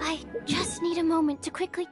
I just need a moment to quickly...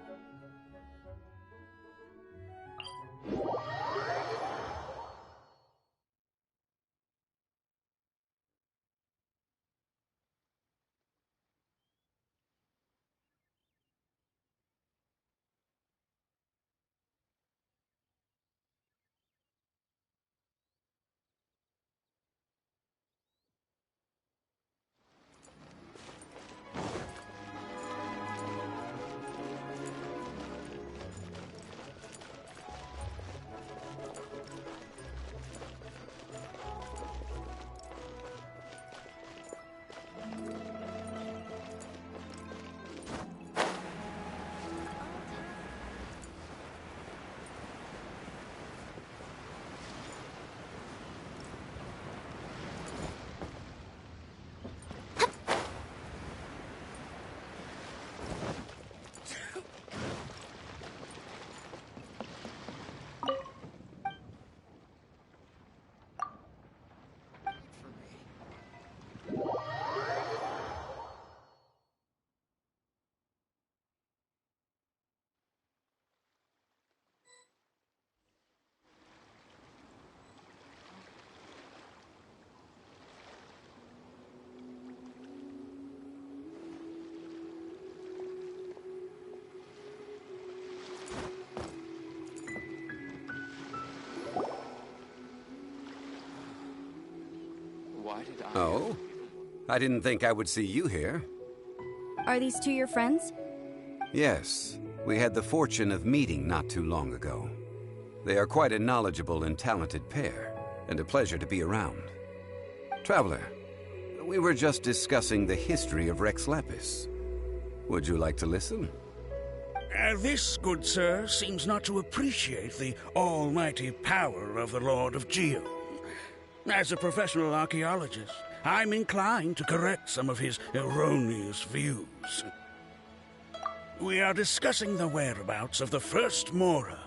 Oh? I didn't think I would see you here. Are these two your friends? Yes. We had the fortune of meeting not too long ago. They are quite a knowledgeable and talented pair, and a pleasure to be around. Traveler, we were just discussing the history of Rex Lapis. Would you like to listen? This, good sir, seems not to appreciate the almighty power of the Lord of Geo. As a professional archaeologist, I'm inclined to correct some of his erroneous views. We are discussing the whereabouts of the first Mora.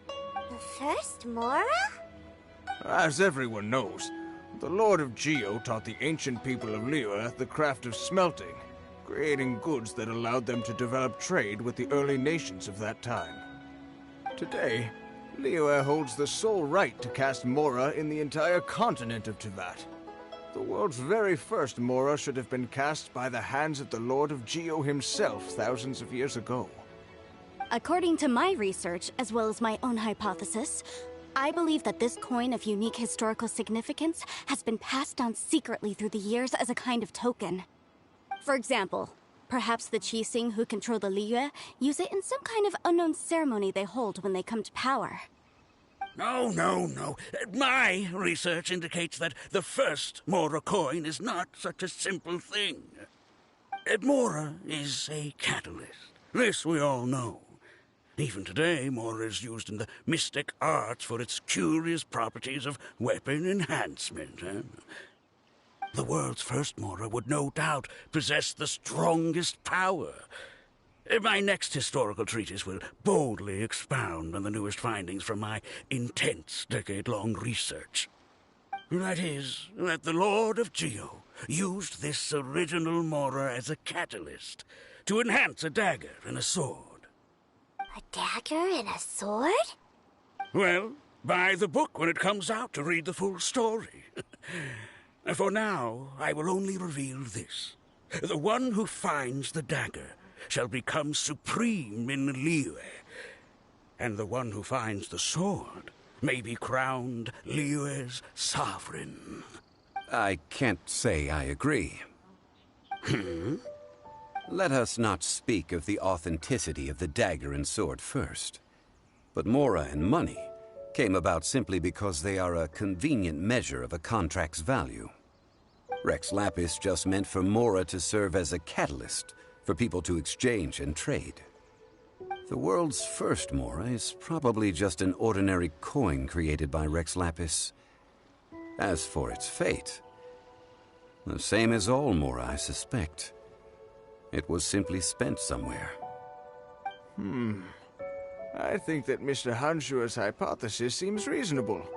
The first Mora? As everyone knows, the Lord of Geo taught the ancient people of Liyue the craft of smelting, creating goods that allowed them to develop trade with the early nations of that time. Today, Liyue holds the sole right to cast Mora in the entire continent of Teyvat. The world's very first Mora should have been cast by the hands of the Lord of Geo himself thousands of years ago. According to my research, as well as my own hypothesis, I believe that this coin of unique historical significance has been passed down secretly through the years as a kind of token. For example, perhaps the Qixing who control the Liyue use it in some kind of unknown ceremony they hold when they come to power. No. My research indicates that the first Mora coin is not such a simple thing. Mora is a catalyst. This we all know. Even today, Mora is used in the mystic arts for its curious properties of weapon enhancement. The world's first Mora would no doubt possess the strongest power. My next historical treatise will boldly expound on the newest findings from my intense decade-long research. That is, that the Lord of Geo used this original Mora as a catalyst to enhance a dagger and a sword. A dagger and a sword? Well, buy the book when it comes out to read the full story. For now, I will only reveal this. The one who finds the dagger shall become supreme in Liyue, and the one who finds the sword may be crowned Liyue's sovereign. I can't say I agree. Let us not speak of the authenticity of the dagger and sword first. But Mora and money came about simply because they are a convenient measure of a contract's value. Rex Lapis just meant for Mora to serve as a catalyst for people to exchange and trade. The world's first Mora is probably just an ordinary coin created by Rex Lapis. As for its fate, the same as all Mora, I suspect. It was simply spent somewhere. I think that Mr. Hanshua's hypothesis seems reasonable.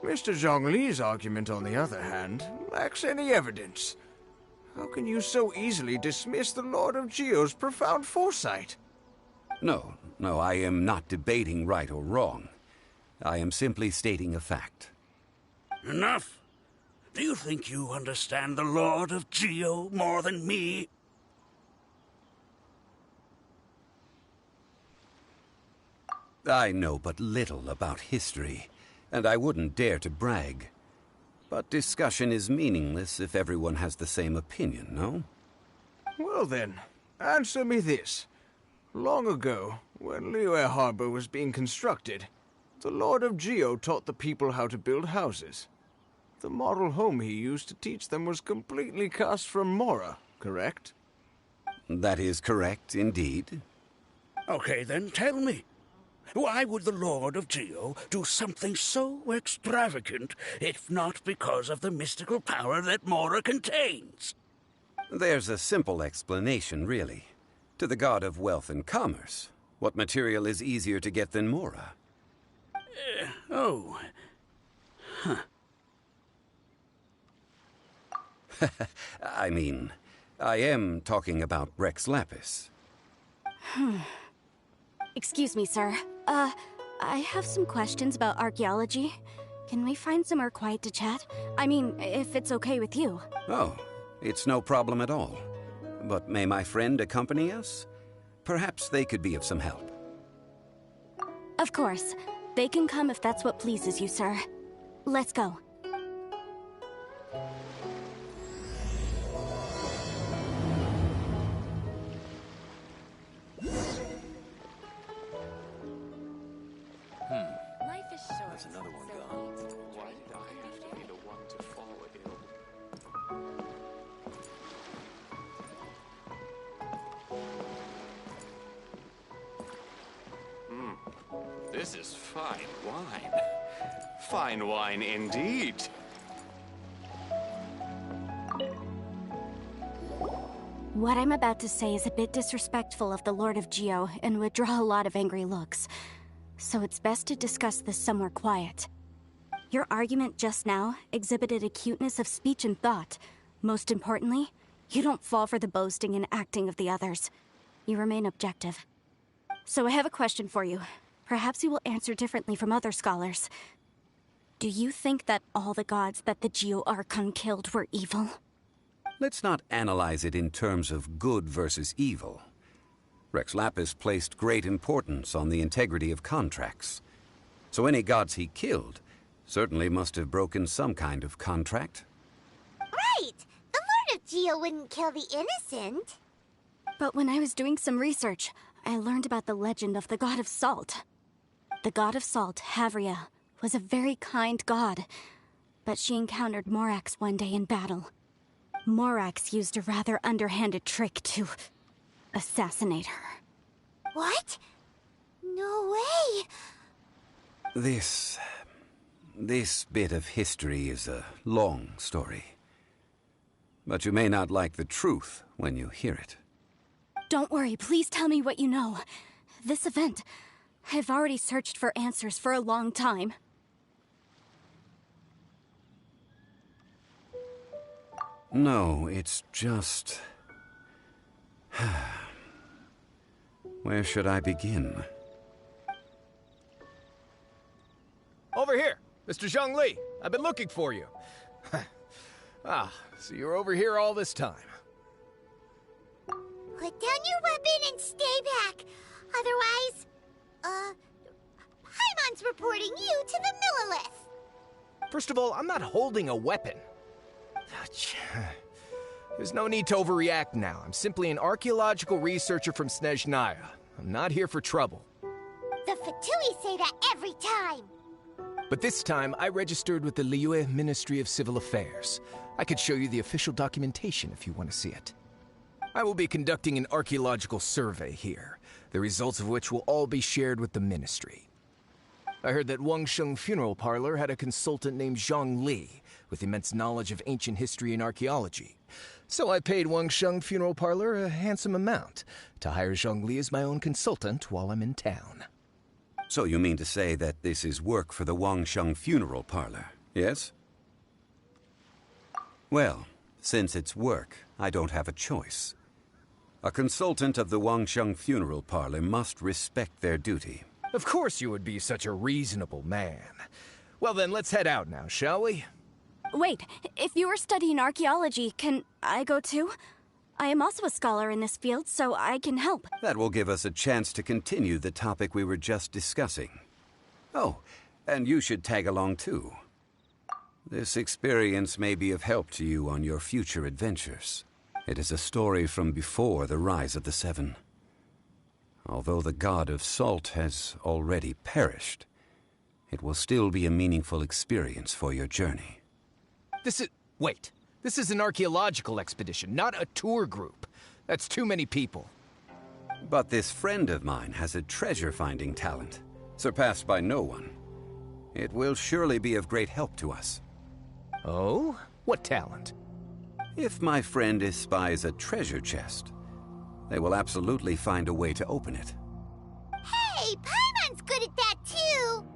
Mr. Zhongli's argument, on the other hand, lacks any evidence. How can you so easily dismiss the Lord of Geo's profound foresight? No, I am not debating right or wrong. I am simply stating a fact. Enough! Do you think you understand the Lord of Geo more than me? I know but little about history, and I wouldn't dare to brag. But discussion is meaningless if everyone has the same opinion, no? Well then, answer me this. Long ago, when Liyue Harbor was being constructed, the Lord of Geo taught the people how to build houses. The model home he used to teach them was completely cast from Mora, correct? That is correct, indeed. Okay, then tell me. Why would the Lord of Geo do something so extravagant, if not because of the mystical power that Mora contains? There's a simple explanation, really. To the god of wealth and commerce, what material is easier to get than Mora? Oh. Huh. I mean, I am talking about Rex Lapis. Excuse me, sir. I have some questions about archaeology. Can we find somewhere quiet to chat? I mean, if it's okay with you. Oh, it's no problem at all. But may my friend accompany us? Perhaps they could be of some help. Of course. They can come if that's what pleases you, sir. Let's go. Life is short. That's another one gone. Why did I have to be the one to fall ill? This is fine wine. Fine wine indeed. What I'm about to say is a bit disrespectful of the Lord of Geo and would draw a lot of angry looks. So it's best to discuss this somewhere quiet. Your argument just now exhibited acuteness of speech and thought. Most importantly, you don't fall for the boasting and acting of the others. You remain objective. So I have a question for you. Perhaps you will answer differently from other scholars. Do you think that all the gods that the Geo Archon killed were evil? Let's not analyze it in terms of good versus evil. Rex Lapis placed great importance on the integrity of contracts. So any gods he killed certainly must have broken some kind of contract. Right! The Lord of Geo wouldn't kill the innocent. But when I was doing some research, I learned about the legend of the god of salt. The god of salt, Havria, was a very kind god, but she encountered Morax one day in battle. Morax used a rather underhanded trick to assassinate her. What? No way! This bit of history is a long story. But you may not like the truth when you hear it. Don't worry, please tell me what you know. This event, I've already searched for answers for a long time. No, it's just... Where should I begin? Over here! Mr. Zhongli! I've been looking for you. So you're over here all this time. Put down your weapon and stay back. Otherwise, Paimon's reporting you to the Millilith. First of all, I'm not holding a weapon. There's no need to overreact now. I'm simply an archaeological researcher from Snezhnaya. I'm not here for trouble. The Fatui say that every time. But this time, I registered with the Liyue Ministry of Civil Affairs. I could show you the official documentation if you want to see it. I will be conducting an archaeological survey here, the results of which will all be shared with the ministry. I heard that Wangsheng Funeral Parlor had a consultant named Zhongli, with immense knowledge of ancient history and archaeology. So I paid Wangsheng Funeral Parlor a handsome amount to hire Zhongli as my own consultant while I'm in town. So you mean to say that this is work for the Wangsheng funeral parlor, yes? Well, since it's work, I don't have a choice. A consultant of the Wangsheng funeral parlor must respect their duty. Of course you would be such a reasonable man. Well then, let's head out now, shall we? Wait, if you are studying archaeology, can I go too? I am also a scholar in this field, so I can help. That will give us a chance to continue the topic we were just discussing. Oh, and you should tag along too. This experience may be of help to you on your future adventures. It is a story from before the rise of the Seven. Although the god of salt has already perished, it will still be a meaningful experience for your journey. Wait. This is an archaeological expedition, not a tour group. That's too many people. But this friend of mine has a treasure-finding talent, surpassed by no one. It will surely be of great help to us. Oh? What talent? If my friend espies a treasure chest, they will absolutely find a way to open it. Hey, Paimon's good at that too!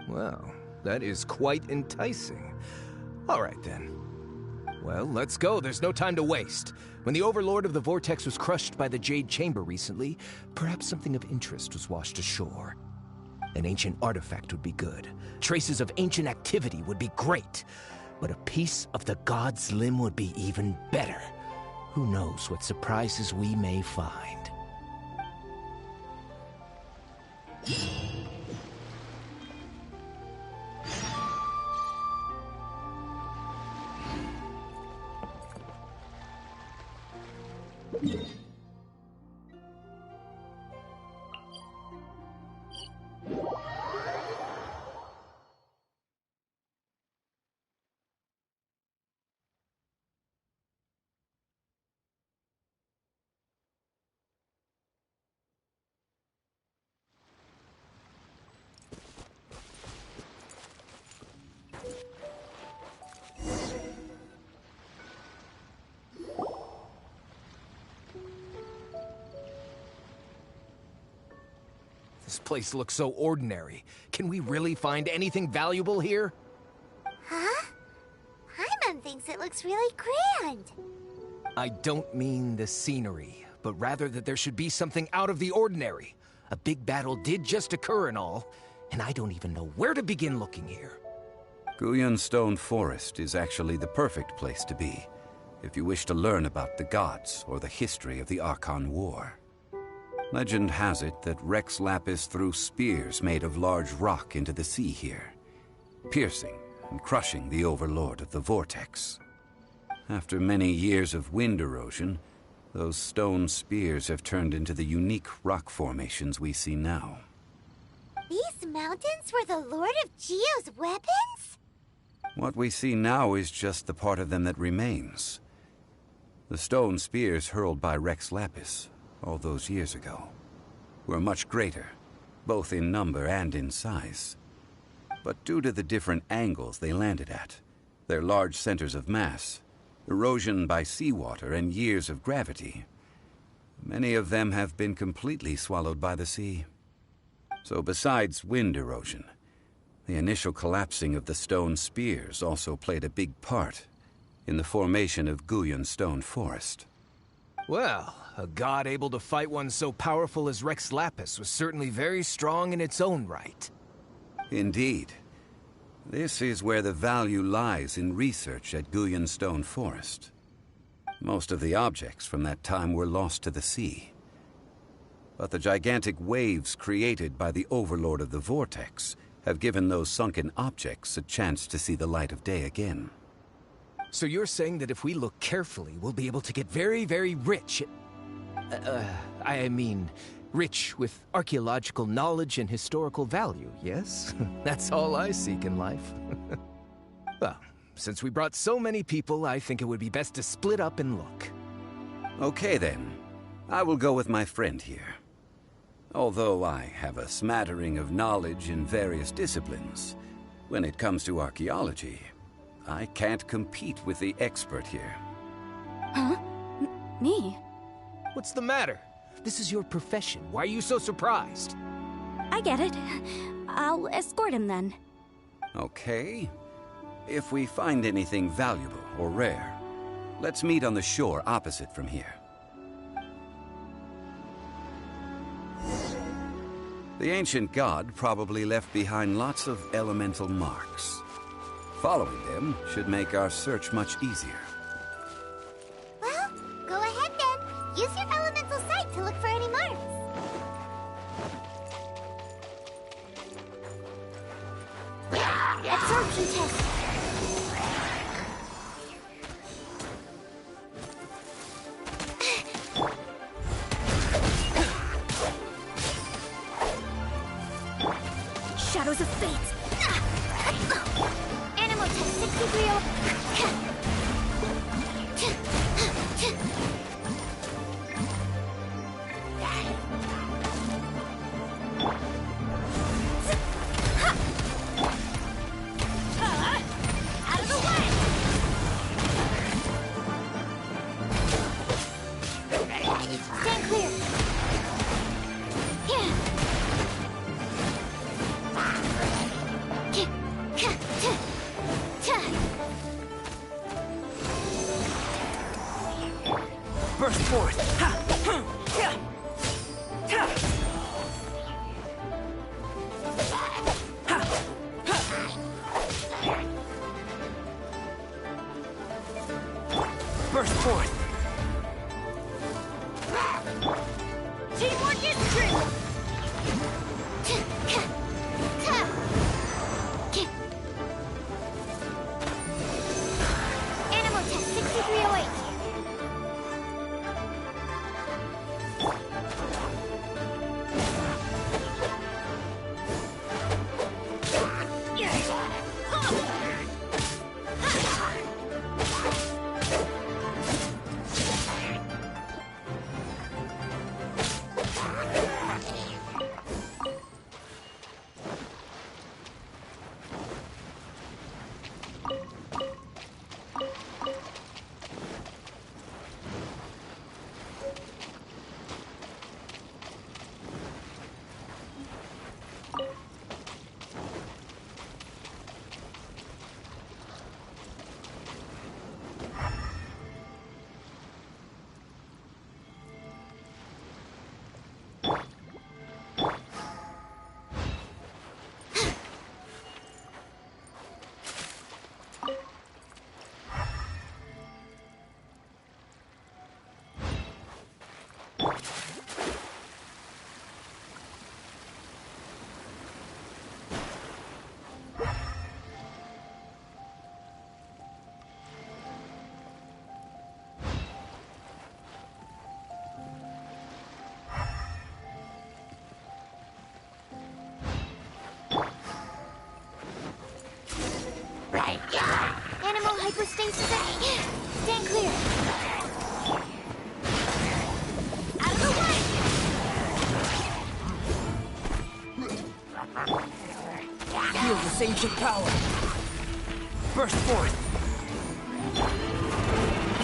Well, that is quite enticing. All right then. Well, let's go. There's no time to waste. When the Overlord of the Vortex was crushed by the Jade Chamber recently, perhaps something of interest was washed ashore. An ancient artifact would be good. Traces of ancient activity would be great. But a piece of the god's limb would be even better. Who knows what surprises we may find. This place looks so ordinary. Can we really find anything valuable here? Huh? Paimon thinks it looks really grand. I don't mean the scenery, but rather that there should be something out of the ordinary. A big battle did just occur and all, and I don't even know where to begin looking here. Guyun Stone Forest is actually the perfect place to be, if you wish to learn about the gods or the history of the Archon War. Legend has it that Rex Lapis threw spears made of large rock into the sea here, piercing and crushing the Overlord of the Vortex. After many years of wind erosion, those stone spears have turned into the unique rock formations we see now. These mountains were the Lord of Geo's weapons? What we see now is just the part of them that remains. The stone spears hurled by Rex Lapis all those years ago were much greater, both in number and in size. But due to the different angles they landed at, their large centers of mass, erosion by seawater, and years of gravity, many of them have been completely swallowed by the sea. So besides wind erosion, the initial collapsing of the stone spears also played a big part in the formation of Guyun Stone Forest. Well, a god able to fight one so powerful as Rex Lapis was certainly very strong in its own right. Indeed. This is where the value lies in research at Guyun Stone Forest. Most of the objects from that time were lost to the sea. But the gigantic waves created by the Overlord of the Vortex have given those sunken objects a chance to see the light of day again. So you're saying that if we look carefully, we'll be able to get very, very rich rich with archaeological knowledge and historical value, yes? That's all I seek in life. Well, since we brought so many people, I think it would be best to split up and look. Okay then. I will go with my friend here. Although I have a smattering of knowledge in various disciplines, when it comes to archaeology, I can't compete with the expert here. Huh? Me? What's the matter? This is your profession. Why are you so surprised? I get it. I'll escort him then. Okay. If we find anything valuable or rare, let's meet on the shore opposite from here. The ancient god probably left behind lots of elemental marks. Following them should make our search much easier. Well, go ahead then. Use your elemental sight to look for any marks. Absorption test. Shadows of Fate! Animal test 63. Out of the way! Stand clear. Burst forth! Ha! Yeah! Ha! Burst forth! Teamwork is true! Animal test 6308. Animal hypostasis. Stand clear. Out of the way! Feel this ancient power! Burst forth!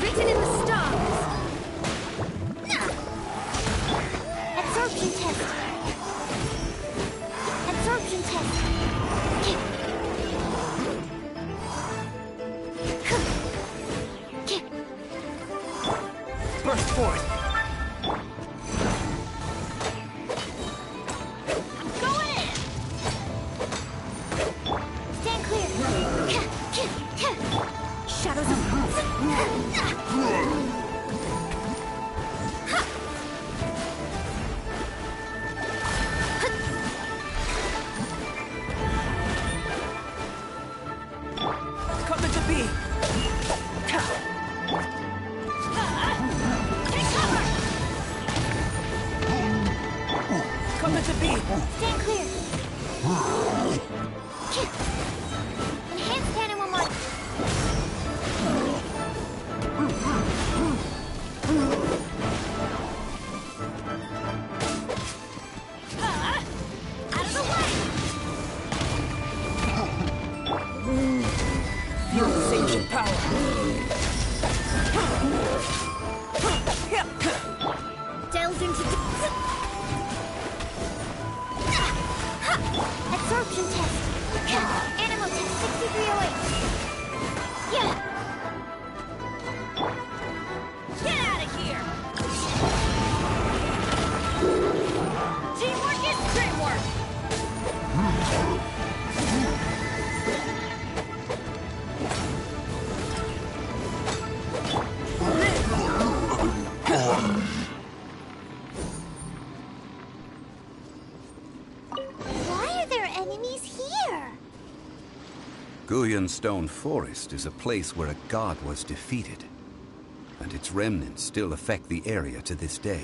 Written in the stars! Absorption test. Absorption test. Burst forth! I'm going in! Stand clear. Shadows of Coming to be! Coming to be! Stand clear. Enhanced animal mark. Out of the way! Feel this ancient power! delves into... Animal Tech 6308. Yeah. Get out of here! Teamwork is dreamwork! Why are there enemies here? Guyan Stone Forest is a place where a god was defeated, and its remnants still affect the area to this day.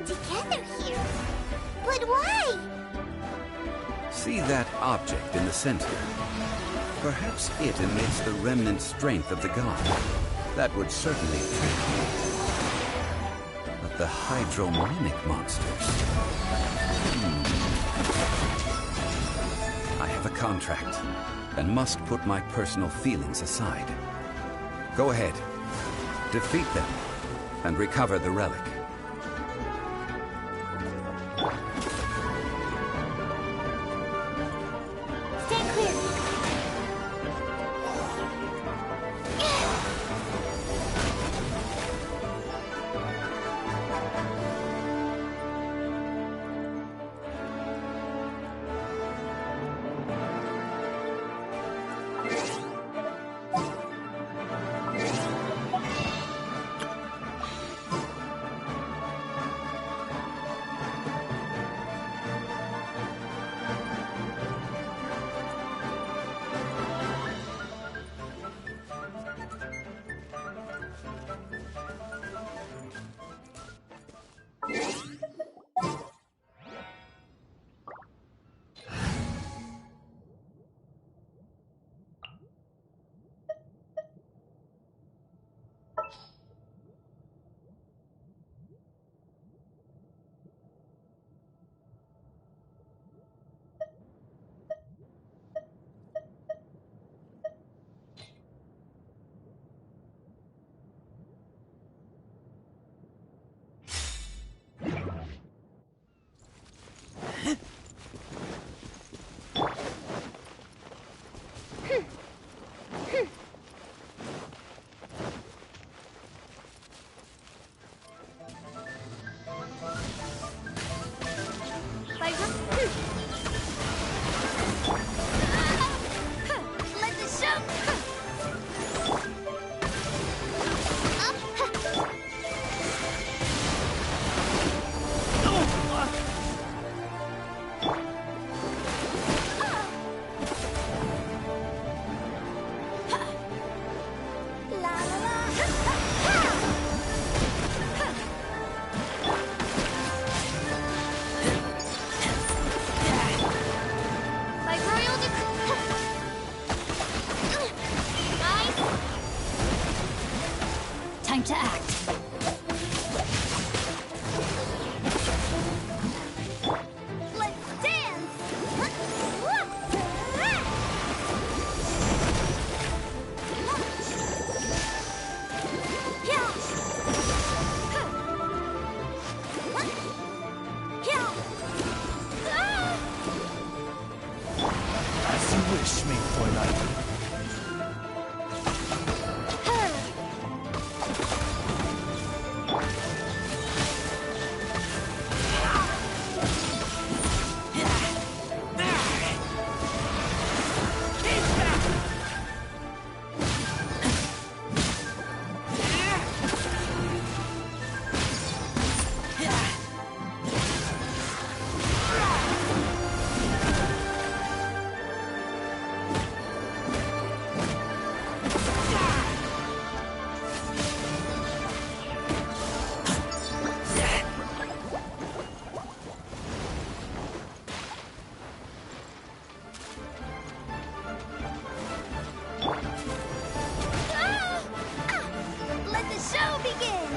Together here. But why? See that object in the center? Perhaps it emits the remnant strength of the god. That would certainly attract me. But the hydromonic monsters... I have a contract, and must put my personal feelings aside. Go ahead. Defeat them, and recover the relic. to act. Let's dance! As you wish, Maid Knight. Let the show begin!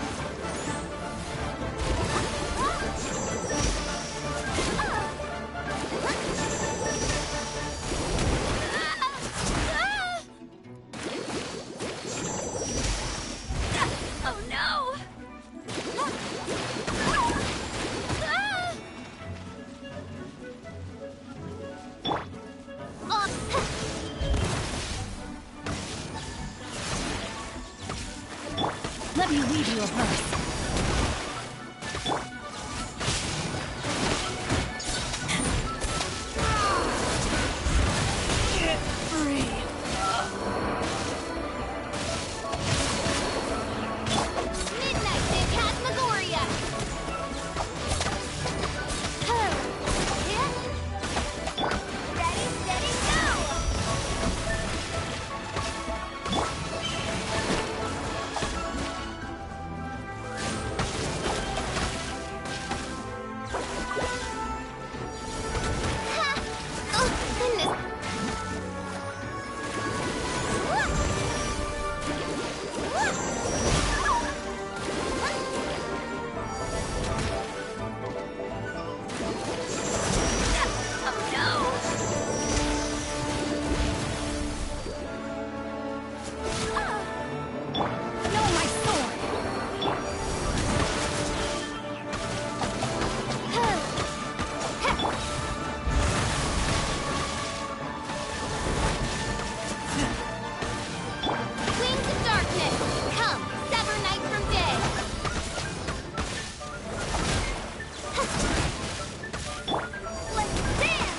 Oh no! Let me read you a verse. Midnight Phantasmagoria! Ready, steady, go! Oh, goodness! No, my sword! Wings of darkness! Come, sever night from day! Let's dance!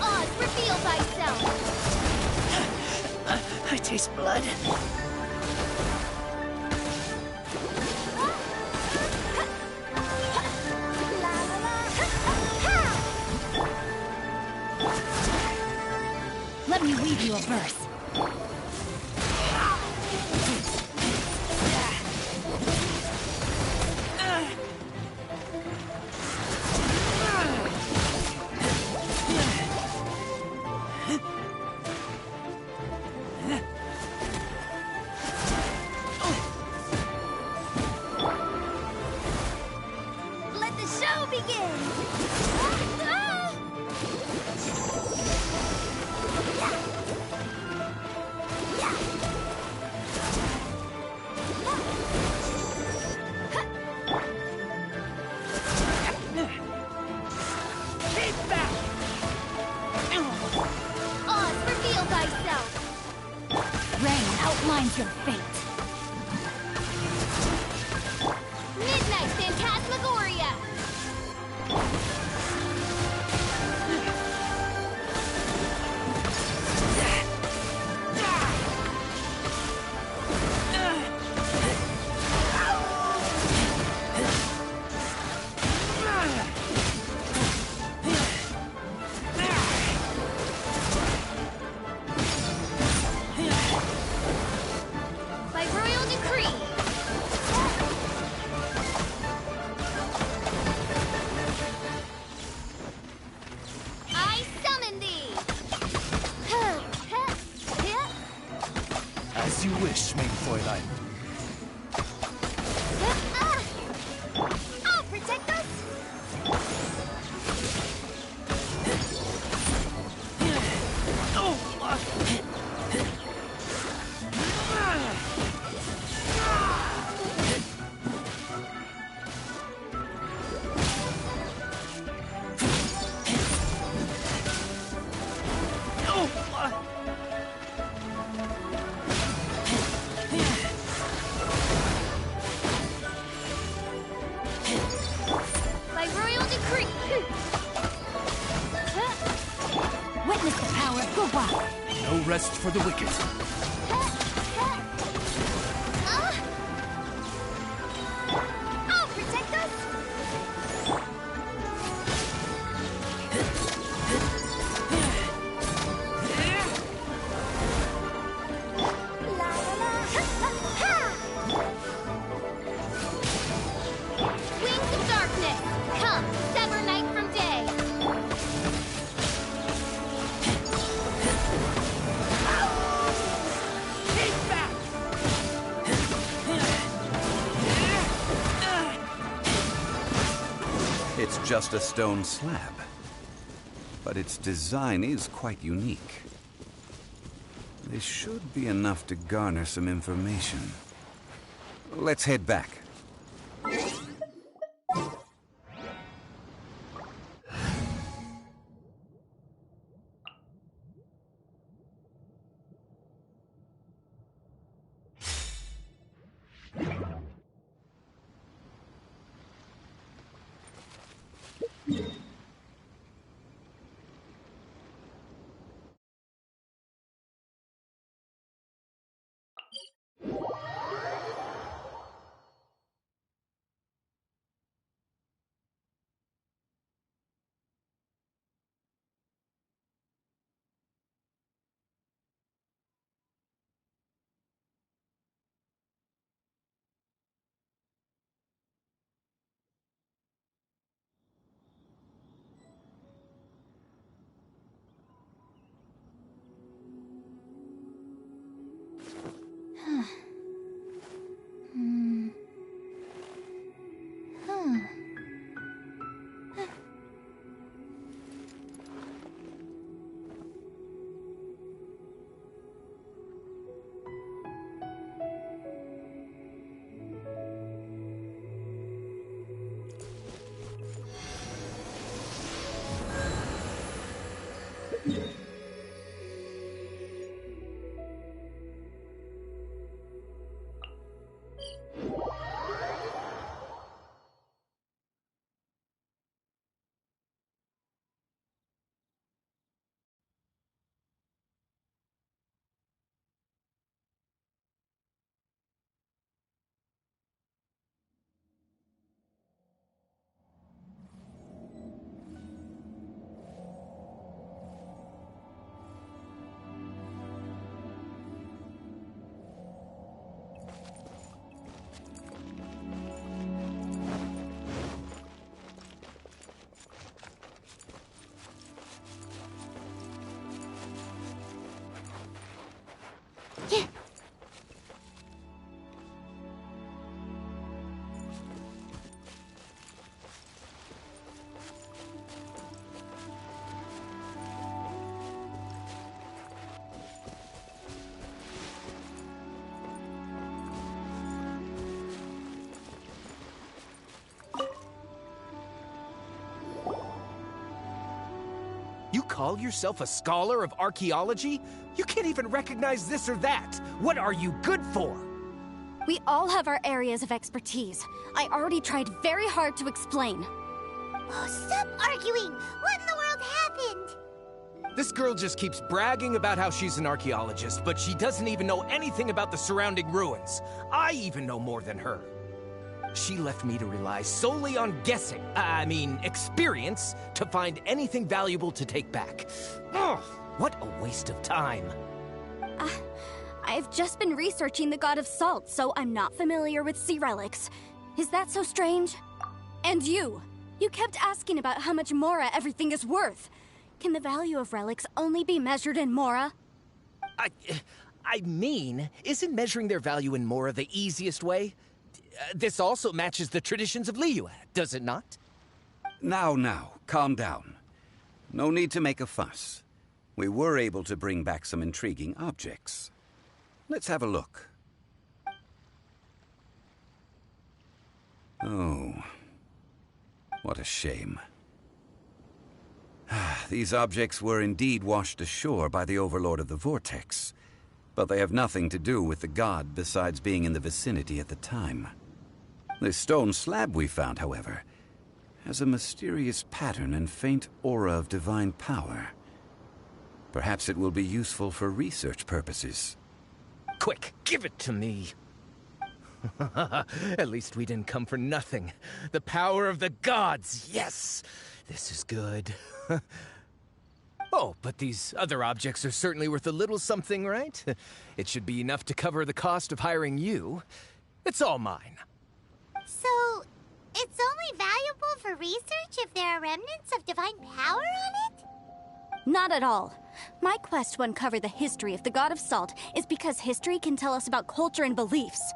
Oz, reveal thyself! I taste blood. Let me read you a verse. Let the show begin! Oz, reveal thyself! Rain outlines your fate. Midnight Phantasmagoria! As you wish, mein Fräulein. I'll protect us! By royal decree! Witness the power of Gova. No rest for the wicked. I'll protect us! La la la! Ha! Wings of darkness! Come, sever night from day! Take back! It's just a stone slab. But its design is quite unique. This should be enough to garner some information. Let's head back. You call yourself a scholar of archaeology? You can't even recognize this or that. What are you good for? We all have our areas of expertise. I already tried very hard to explain. Oh, stop arguing! What in the world happened? This girl just keeps bragging about how she's an archaeologist, but she doesn't even know anything about the surrounding ruins. I even know more than her. She left me to rely solely on guessing, experience, to find anything valuable to take back. Ugh, what a waste of time. I've just been researching the god of salt, so I'm not familiar with sea relics. Is that so strange? And you kept asking about how much Mora everything is worth. Can the value of relics only be measured in Mora? I mean, isn't measuring their value in Mora the easiest way? This also matches the traditions of Liyue, does it not? Now, calm down. No need to make a fuss. We were able to bring back some intriguing objects. Let's have a look. Oh, what a shame. These objects were indeed washed ashore by the Overlord of the Vortex, but they have nothing to do with the god besides being in the vicinity at the time. This stone slab we found, however, has a mysterious pattern and faint aura of divine power. Perhaps it will be useful for research purposes. Quick, give it to me. At least we didn't come for nothing. The power of the gods, yes! This is good. Oh, but these other objects are certainly worth a little something, right? It should be enough to cover the cost of hiring you. It's all mine. So, it's only valuable for research if there are remnants of divine power on it? Not at all. My quest to uncover the history of the God of Salt is because history can tell us about culture and beliefs.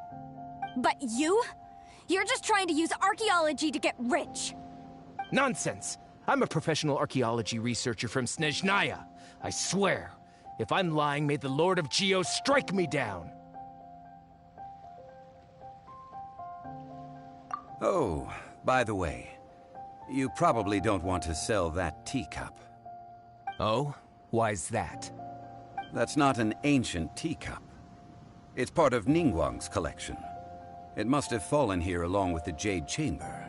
But you're just trying to use archaeology to get rich. Nonsense! I'm a professional archaeology researcher from Snezhnaya. I swear, if I'm lying, may the Lord of Geo strike me down. Oh, by the way, you probably don't want to sell that teacup. Oh? Why's that? That's not an ancient teacup. It's part of Ningguang's collection. It must have fallen here along with the Jade Chamber.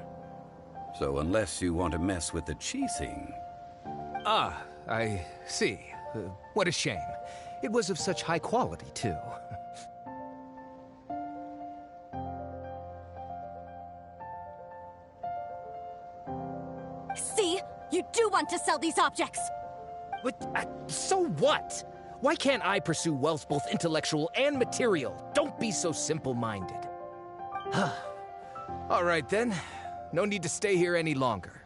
So unless you want to mess with the Qixing... Ah, I see. What a shame. It was of such high quality, too. See? You do want to sell these objects! But, so what? Why can't I pursue wealth both intellectual and material? Don't be so simple-minded. All right, then. No need to stay here any longer.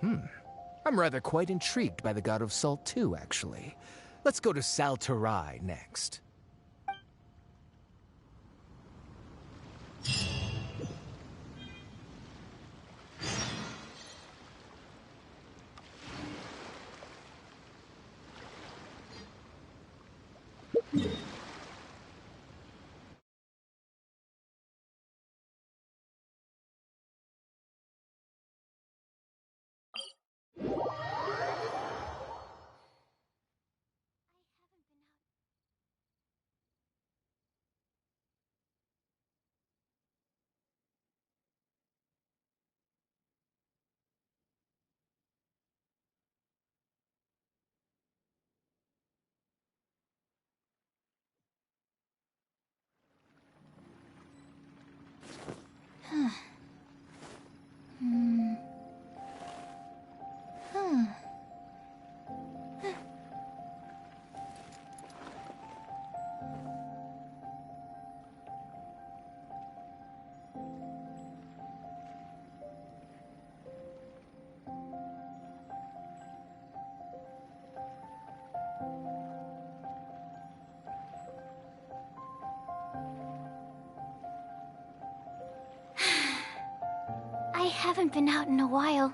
I'm rather quite intrigued by the God of Salt, too, actually. Let's go to Saltarai next. I haven't been out in a while.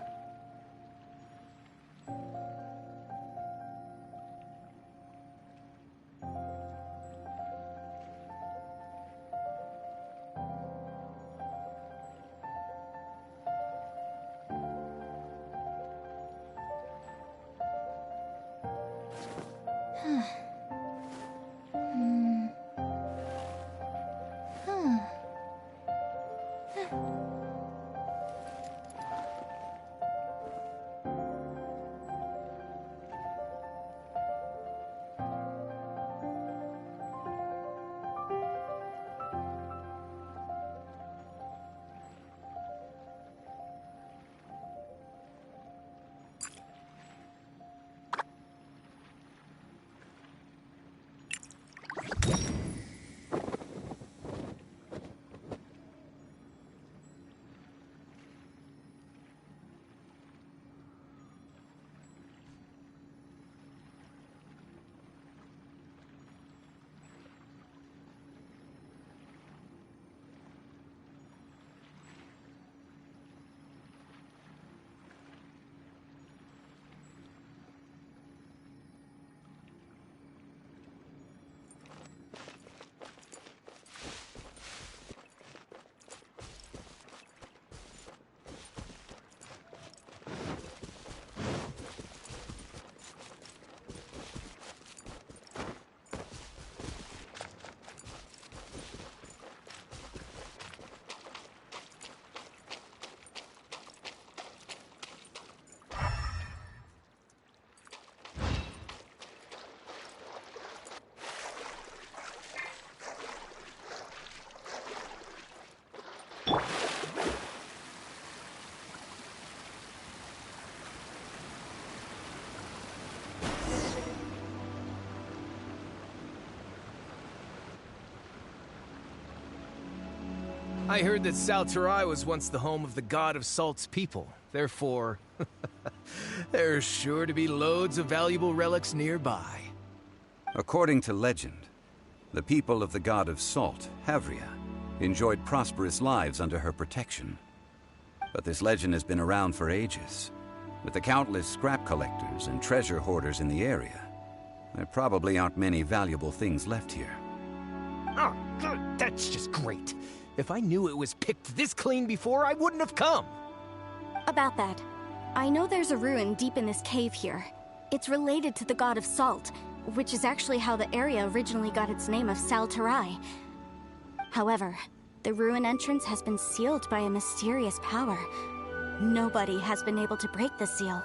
I heard that Salterai was once the home of the God of Salt's people. Therefore, there's sure to be loads of valuable relics nearby. According to legend, the people of the God of Salt, Havria, enjoyed prosperous lives under her protection. But this legend has been around for ages. With the countless scrap collectors and treasure hoarders in the area, there probably aren't many valuable things left here. Oh, that's just great. If I knew it was picked this clean before, I wouldn't have come. About that, I know there's a ruin deep in this cave here. It's related to the God of Salt, which is actually how the area originally got its name of Salterai. However, the ruin entrance has been sealed by a mysterious power. Nobody has been able to break the seal.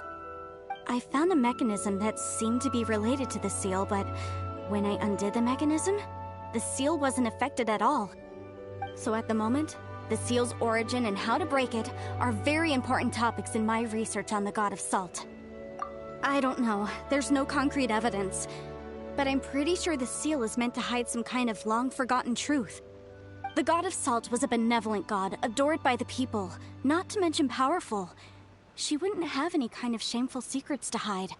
I found a mechanism that seemed to be related to the seal, but when I undid the mechanism, the seal wasn't affected at all. So at the moment, the seal's origin and how to break it are very important topics in my research on the God of Salt. I don't know, there's no concrete evidence, but I'm pretty sure the seal is meant to hide some kind of long-forgotten truth. The God of Salt was a benevolent god, adored by the people, not to mention powerful. She wouldn't have any kind of shameful secrets to hide.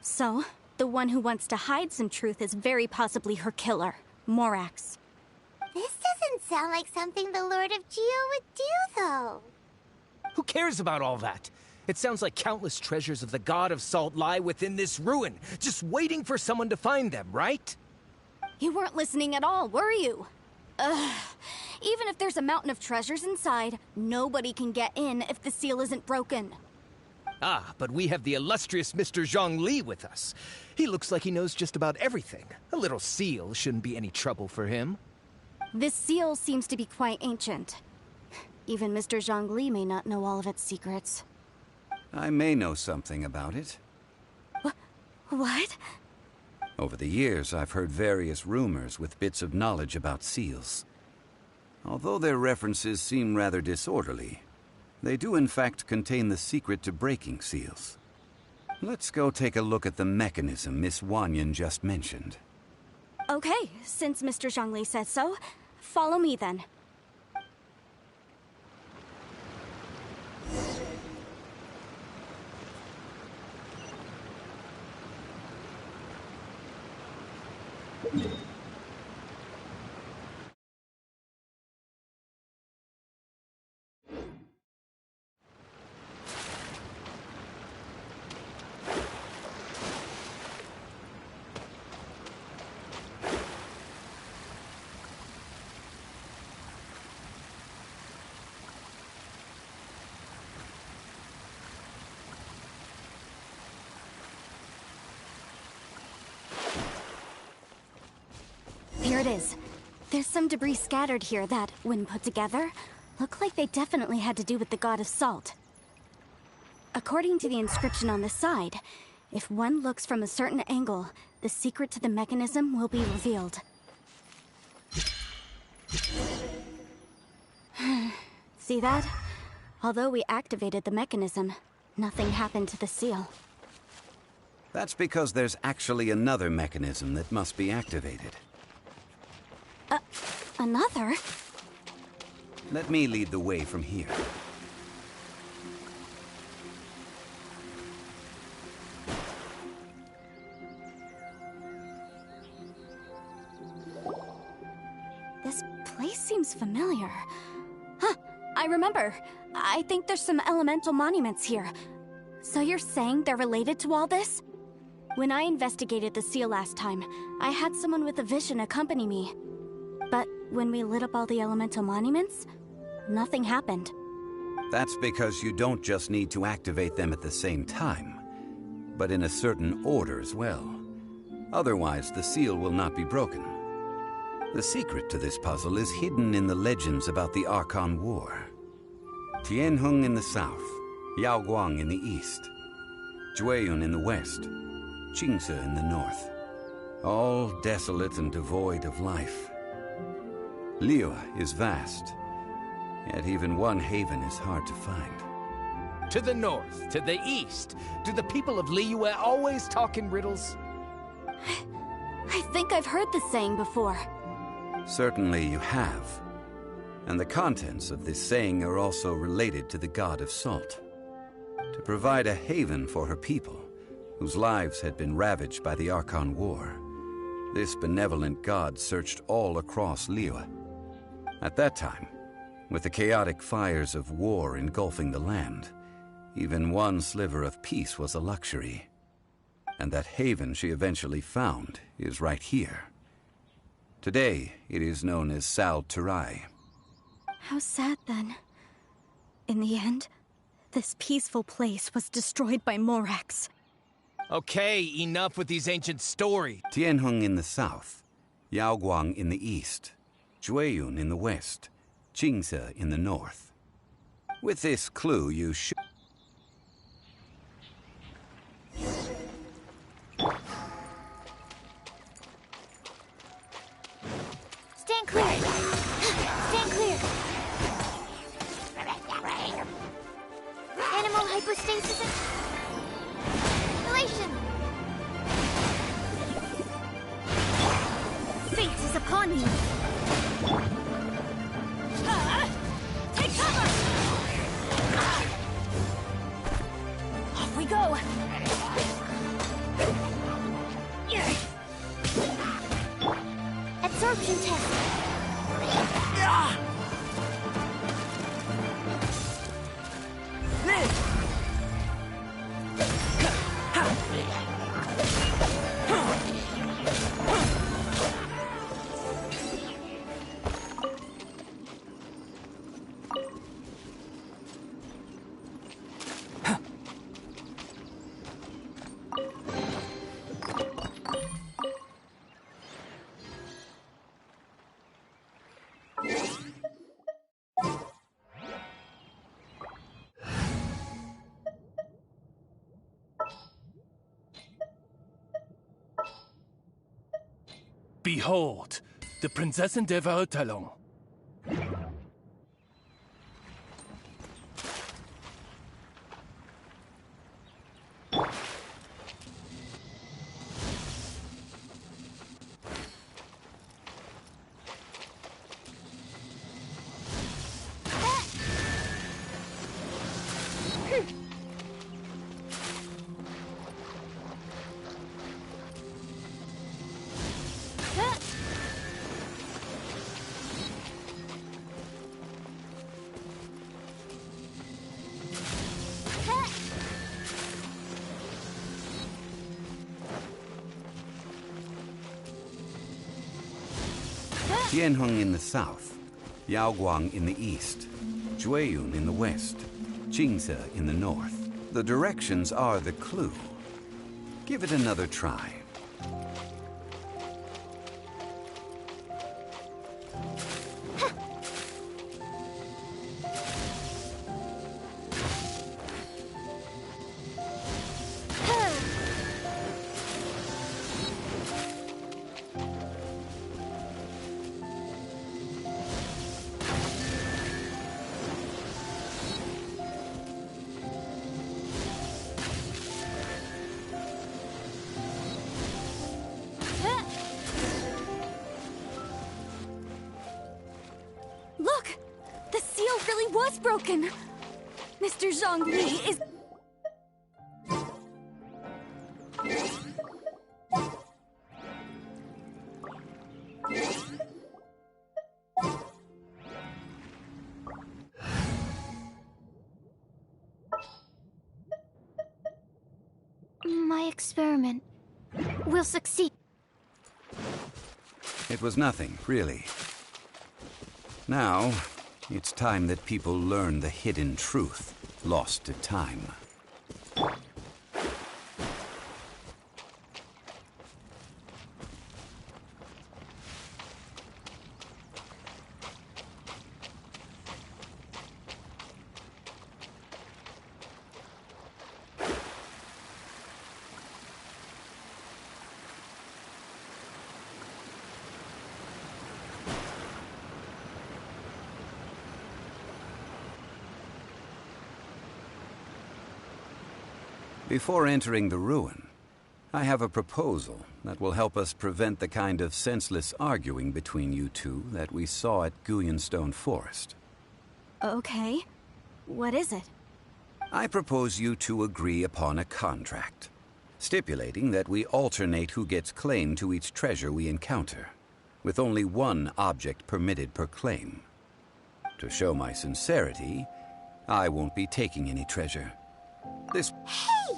So, the one who wants to hide some truth is very possibly her killer, Morax. This doesn't sound like something the Lord of Geo would do, though. Who cares about all that? It sounds like countless treasures of the God of Salt lie within this ruin, just waiting for someone to find them, right? You weren't listening at all, were you? Ugh. Even if there's a mountain of treasures inside, nobody can get in if the seal isn't broken. Ah, but we have the illustrious Mr. Zhongli with us. He looks like he knows just about everything. A little seal shouldn't be any trouble for him. This seal seems to be quite ancient. Even Mr. Zhongli may not know all of its secrets. I may know something about it. What? Over the years, I've heard various rumors with bits of knowledge about seals. Although their references seem rather disorderly, they do in fact contain the secret to breaking seals. Let's go take a look at the mechanism Miss Wanyan just mentioned. Okay, since Mr. Zhongli says so, follow me then. Here it is. There's some debris scattered here that, when put together, look like they definitely had to do with the God of Salt. According to the inscription on the side, if one looks from a certain angle, the secret to the mechanism will be revealed. See that? Although we activated the mechanism, nothing happened to the seal. That's because there's actually another mechanism that must be activated. Another? Let me lead the way from here. This place seems familiar. Huh, I remember. I think there's some elemental monuments here. So you're saying they're related to all this? When I investigated the seal last time, I had someone with a vision accompany me. But when we lit up all the elemental monuments, nothing happened. That's because you don't just need to activate them at the same time, but in a certain order as well. Otherwise, the seal will not be broken. The secret to this puzzle is hidden in the legends about the Archon War. Tianheng in the south, Yaoguang in the east, Jueyun in the west, Qingce in the north. All desolate and devoid of life. Liyue is vast, yet even one haven is hard to find. To the north, to the east. Do the people of Liyue always talk in riddles? I think I've heard this saying before. Certainly you have. And the contents of this saying are also related to the god of salt. To provide a haven for her people, whose lives had been ravaged by the Archon War, this benevolent god searched all across Liyue. At that time, with the chaotic fires of war engulfing the land, even one sliver of peace was a luxury. And that haven she eventually found is right here. Today, it is known as Sal Turai. How sad, then. In the end, this peaceful place was destroyed by Morax. Okay, enough with these ancient stories. Tianheng in the south, Yaoguang in the east, Jueyun in the west, Jingze in the north. With this clue, you should... Stand clear! Stand clear! Animal hypostasis relation! Fate is upon you! Take cover! Off we go! Absorption test! Behold, the Prinzessin der Verurteilung. Tianheng in the south, Yaoguang in the east, Jueyun in the west, Jingze in the north. The directions are the clue. Give it another try. Look! The seal really was broken! Mr. Zhongli is... My experiment will succeed. It was nothing, really. Now, it's time that people learn the hidden truth lost to time. Before entering the ruin, I have a proposal that will help us prevent the kind of senseless arguing between you two that we saw at Guyenstone Forest. Okay. What is it? I propose you two agree upon a contract, stipulating that we alternate who gets claim to each treasure we encounter, with only one object permitted per claim. To show my sincerity, I won't be taking any treasure. This... Hey!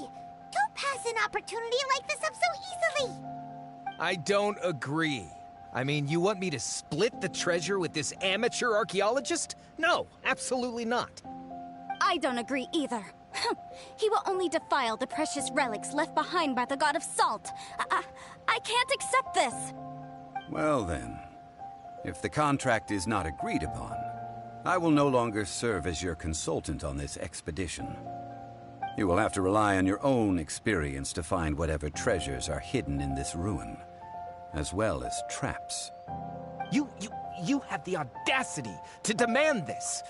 Don't pass an opportunity like this up so easily! I don't agree. I mean, you want me to split the treasure with this amateur archaeologist? No, absolutely not. I don't agree either. He will only defile the precious relics left behind by the god of salt. I can't accept this. Well then, if the contract is not agreed upon, I will no longer serve as your consultant on this expedition. You will have to rely on your own experience to find whatever treasures are hidden in this ruin, as well as traps. You have the audacity to demand this.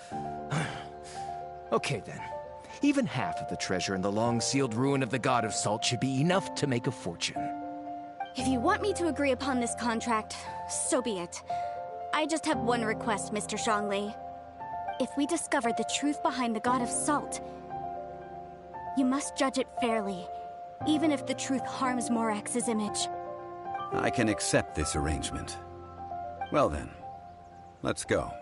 Okay then. Even half of the treasure in the long-sealed ruin of the God of Salt should be enough to make a fortune. If you want me to agree upon this contract, so be it. I just have one request, Mr. Zhongli. If we discover the truth behind the God of Salt, you must judge it fairly, even if the truth harms Morax's image. I can accept this arrangement. Well then, let's go.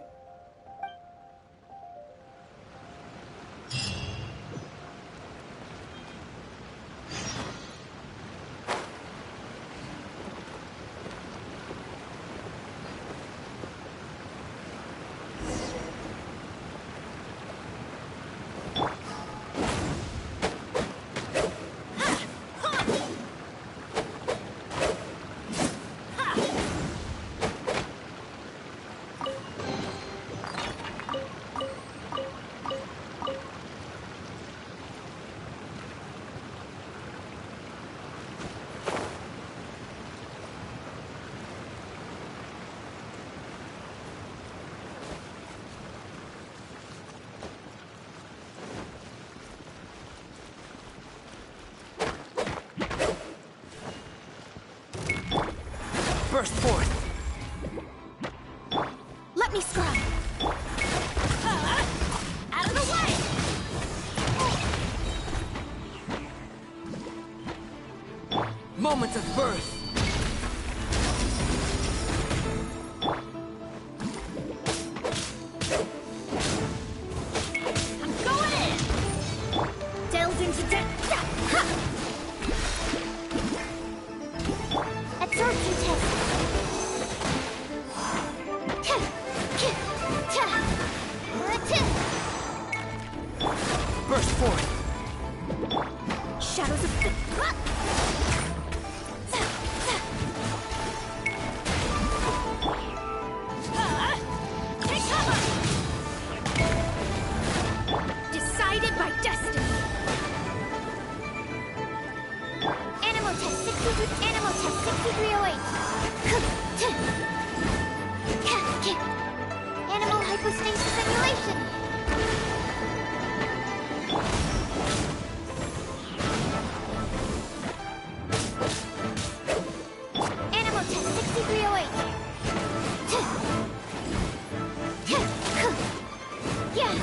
Burst forth! Let me scrub! Out of the way! Moments of birth! I'm going in! Delved into death! Absorption test. Burst forth! Shadows of... Take cover! Decided by destiny! Animal test 63. Animal test 6308. Animal hypostasis simulation. Animal test 6308. Yeah.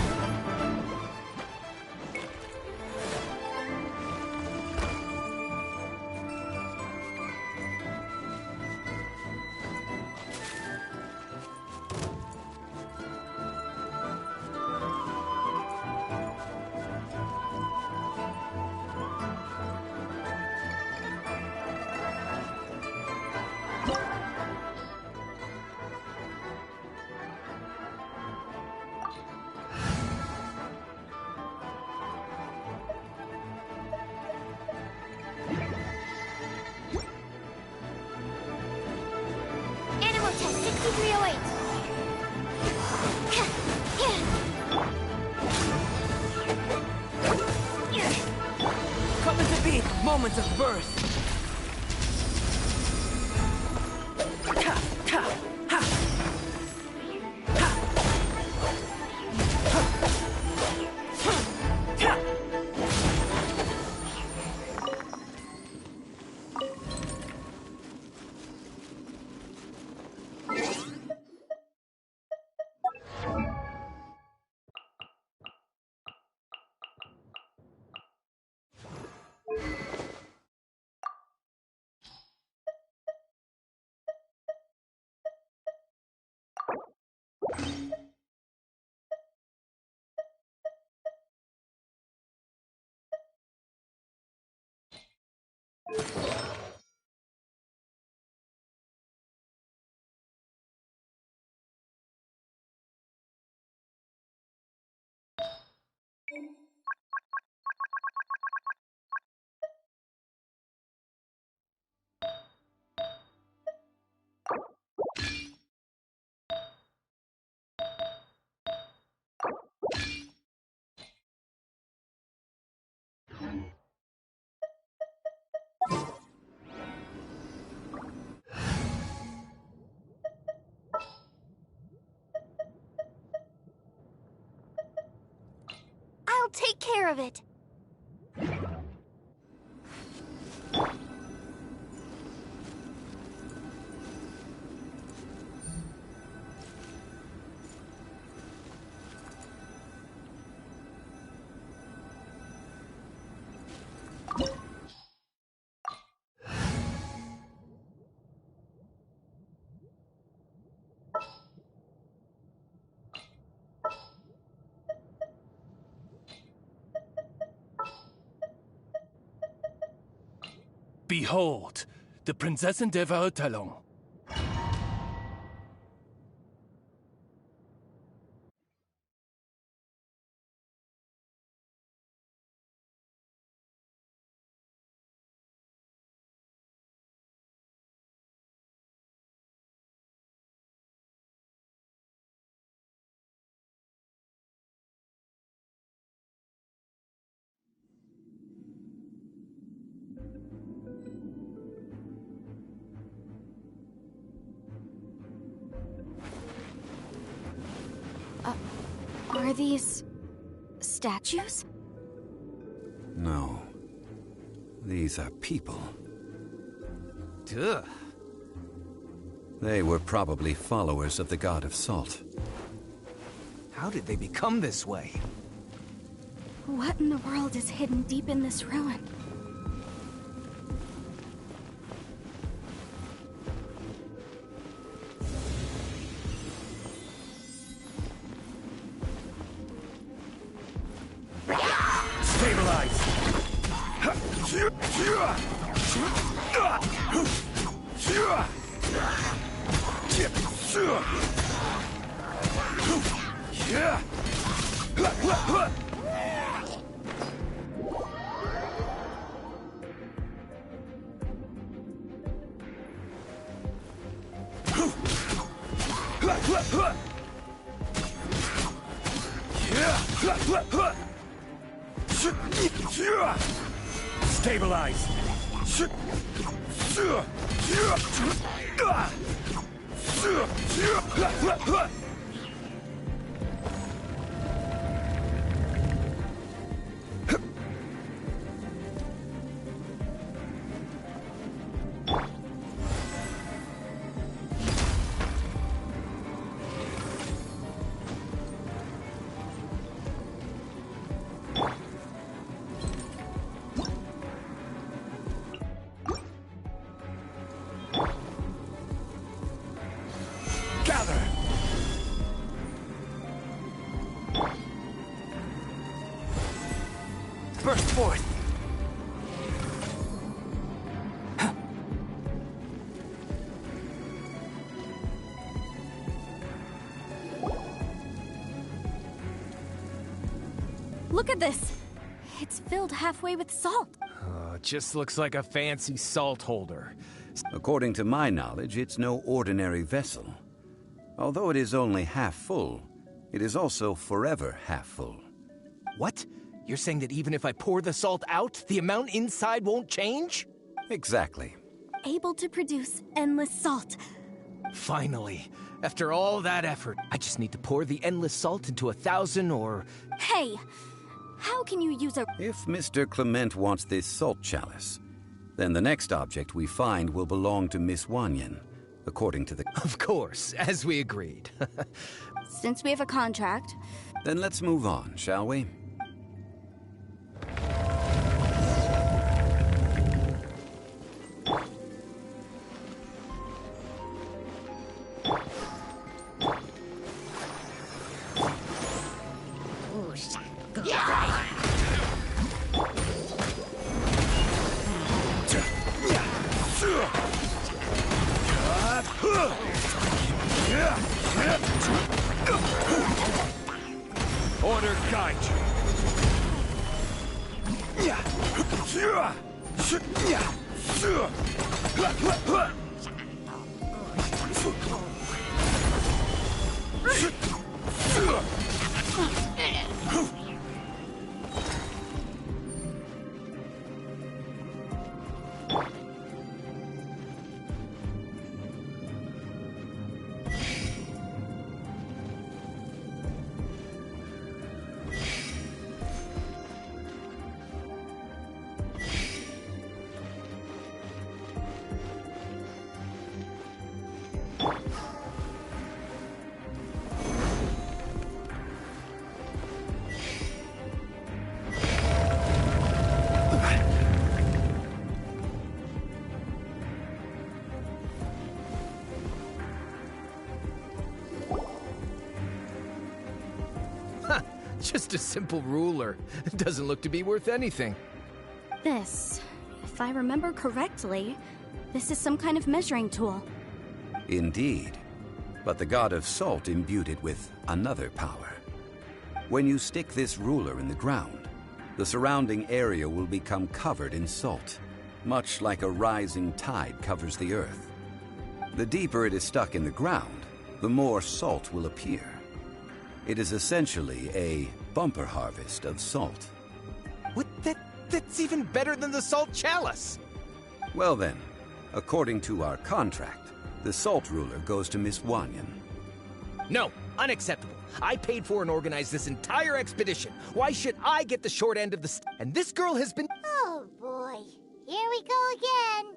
Animal test 6308. Coming to be moments of birth! Ta, ta, ha. Ha. Ha. Ha. take care of it. Behold, the Prinzessin der Verurteilung. Are these statues? No. These are people. Ugh. They were probably followers of the god of salt. How did they become this way? What in the world is hidden deep in this ruin? Stabilize! Gather! Burst forth! Look at this! It's filled halfway with salt. It just looks like a fancy salt holder. According to my knowledge, it's no ordinary vessel. Although it is only half full, it is also forever half full. What? You're saying that even if I pour the salt out, the amount inside won't change? Exactly. Able to produce endless salt. Finally. After all that effort, I just need to pour the endless salt into 1,000 or... Hey! How can you use a... If Mr. Clement wants this salt chalice, then the next object we find will belong to Miss Wanyan, according to the... Of course, as we agreed. Since we have a contract... Then let's move on, shall we? Order guide Just a simple ruler. It doesn't look to be worth anything. This, if I remember correctly, this is some kind of measuring tool. Indeed. But the god of salt imbued it with another power. When you stick this ruler in the ground, the surrounding area will become covered in salt, much like a rising tide covers the earth. The deeper it is stuck in the ground, the more salt will appear. It is essentially a bumper harvest of salt. What? That's even better than the salt chalice! Well then, according to our contract, the salt ruler goes to Miss Wanyan. No, unacceptable. I paid for and organized this entire expedition. Why should I get the short end of the And this girl has been— Oh boy, here we go again.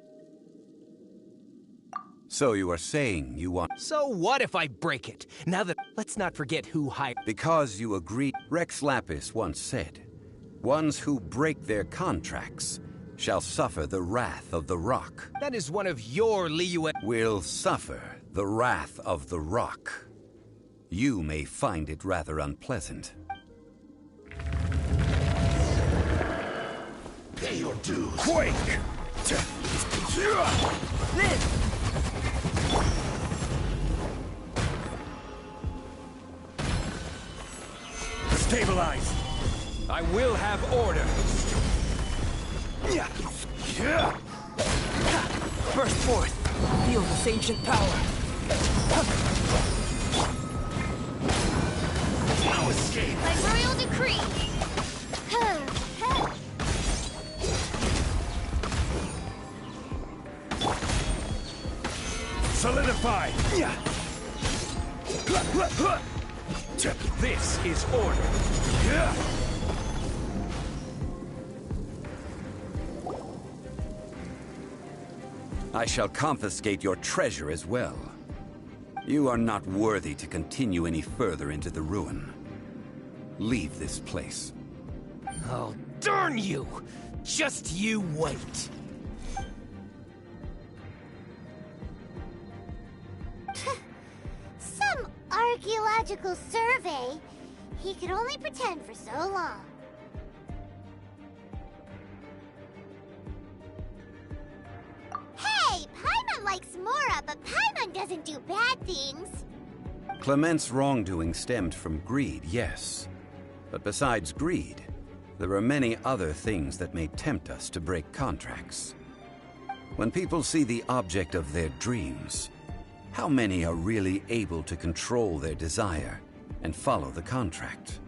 So you are saying you want— So what if I break it? Now that— Let's not forget who hired— Because you agreed. Rex Lapis once said, "Ones who break their contracts shall suffer the wrath of the rock." That is one of your Liyue— Will suffer the wrath of the rock. You may find it rather unpleasant. Pay your dues. Quake! Stabilize! I will have order! Burst forth! Feel this ancient power! No escape. By royal decree. Solidify! This is order! I shall confiscate your treasure as well. You are not worthy to continue any further into the ruin. Leave this place. Oh, darn you! Just you wait! Some archaeological survey. He could only pretend for so long. Hey, Paimon likes Mora, but Paimon doesn't do bad things. Clement's wrongdoing stemmed from greed, yes. But besides greed, there are many other things that may tempt us to break contracts. When people see the object of their dreams, how many are really able to control their desire and follow the contract?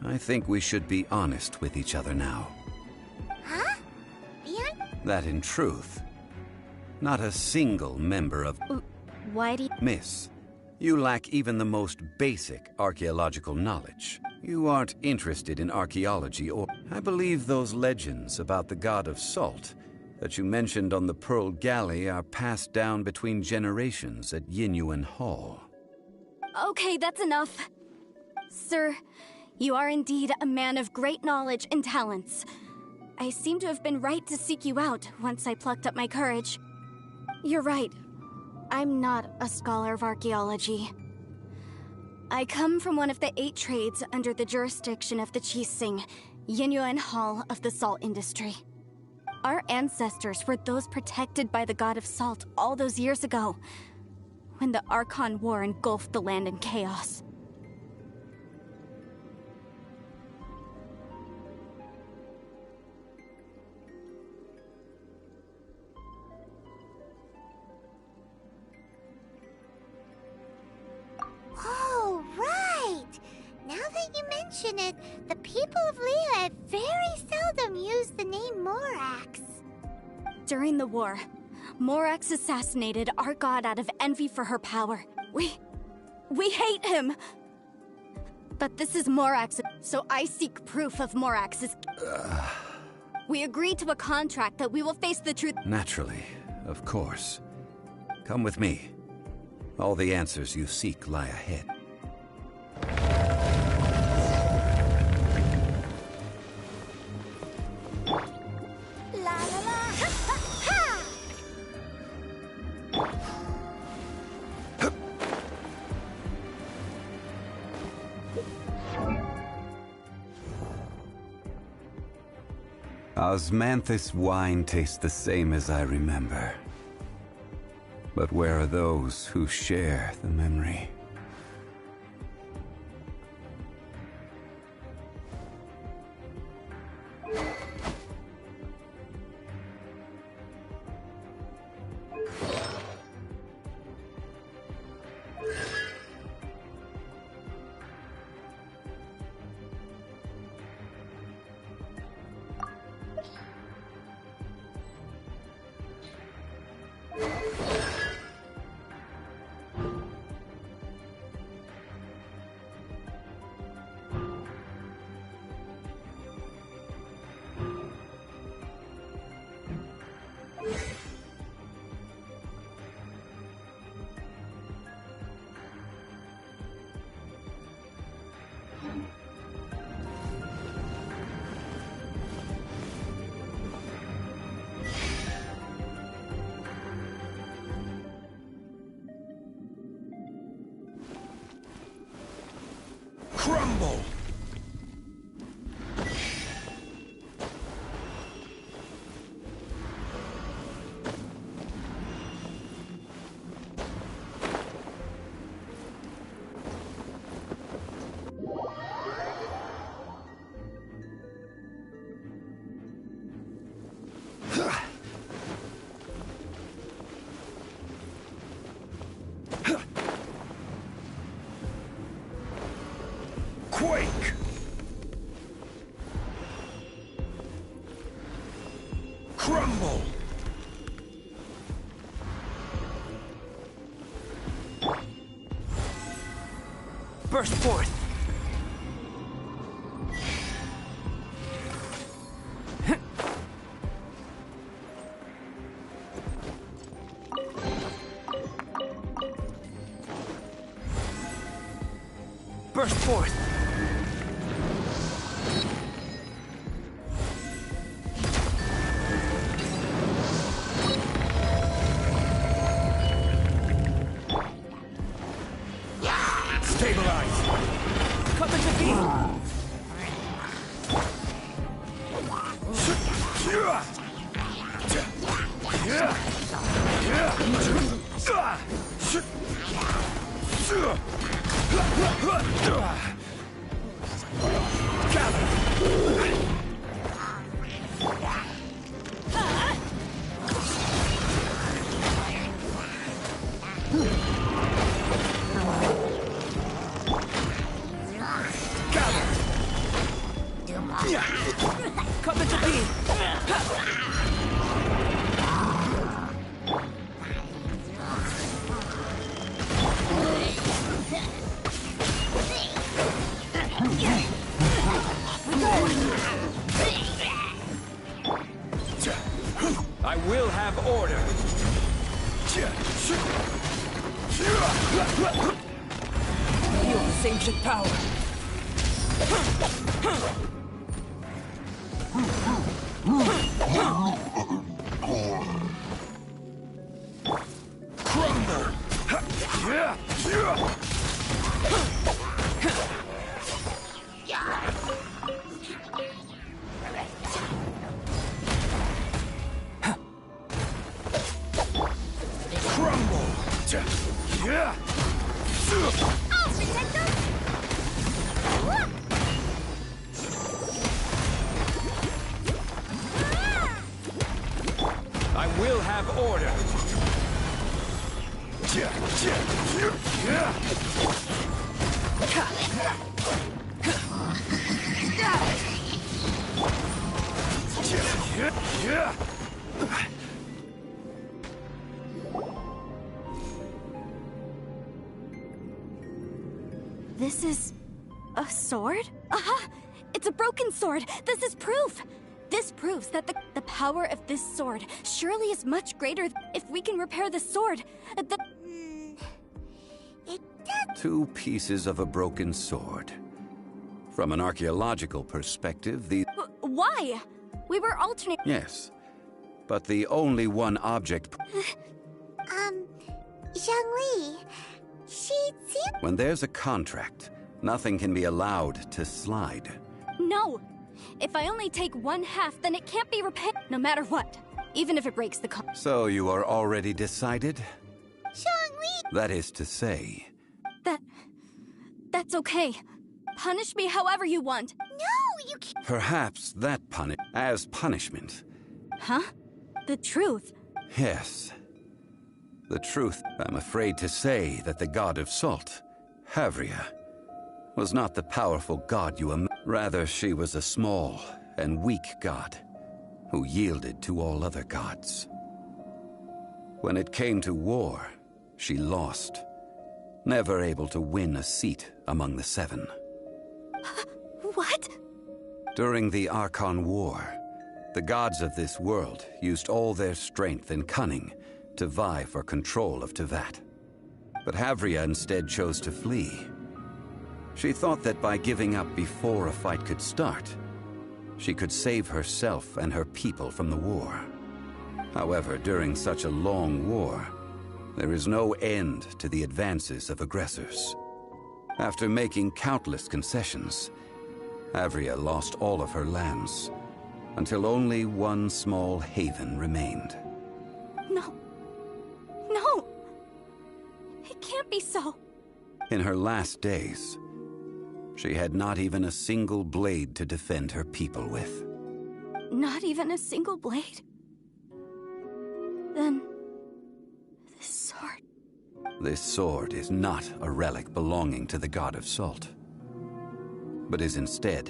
I think we should be honest with each other now. Huh? Beyond? That in truth, not a single member of— Why do you— Miss, you lack even the most basic archaeological knowledge. You aren't interested in archaeology or— I believe those legends about the god of salt that you mentioned on the Pearl Galley are passed down between generations at Yinyuan Hall. Okay, that's enough. Sir, you are indeed a man of great knowledge and talents. I seem to have been right to seek you out once I plucked up my courage. You're right. I'm not a scholar of archaeology. I come from one of the 8 trades under the jurisdiction of the Qixing, Yinyuan Hall of the salt industry. Our ancestors were those protected by the god of salt all those years ago, when the Archon War engulfed the land in chaos. Oh, right! Now that you mention it, the people of Liyue very seldom use the name Morax. During the war, Morax assassinated our god out of envy for her power. We hate him! But this is Morax, so I seek proof of Morax's— We agreed to a contract that we will face the truth— Naturally, of course. Come with me. All the answers you seek lie ahead. La la la! Ha ha ha! Osmanthus wine tastes the same as I remember. But where are those who share the memory? Crumble! Quake! Crumble! Burst forth! Burst forth! Stabilize! Come into being! Come into being! I will have order! Feel this ancient power! Crumble! Crumble! Oh, protector! I will have order! This is a sword? Aha! It's a broken sword! This is proof! This proves that the power of this sword surely is much greater if we can repair the sword. It does. Two pieces of a broken sword. From an archaeological perspective, the... Why? We were alternating. Yes, but the only one object... Zhongli, she seemed... When there's a contract, nothing can be allowed to slide. No! If I only take one half, then it can't be repaired, no matter what. Even if it breaks the car. So you are already decided? Zhongli! That is to say... That's okay. Punish me however you want. No, you can't. Perhaps that as punishment. Huh? The truth. Yes. The truth. I'm afraid to say that the god of salt, Havria, was not the powerful god you imagined. Rather, she was a small and weak god who yielded to all other gods. When it came to war, she lost, never able to win a seat among the seven. What? During the Archon War, the gods of this world used all their strength and cunning to vie for control of Tevat. But Havria instead chose to flee. She thought that by giving up before a fight could start, she could save herself and her people from the war. However, during such a long war, there is no end to the advances of aggressors. After making countless concessions, Havria lost all of her lands, until only one small haven remained. No. No! It can't be so. In her last days, she had not even a single blade to defend her people with. Not even a single blade? Then... this sword... This sword is not a relic belonging to the god of salt, but is instead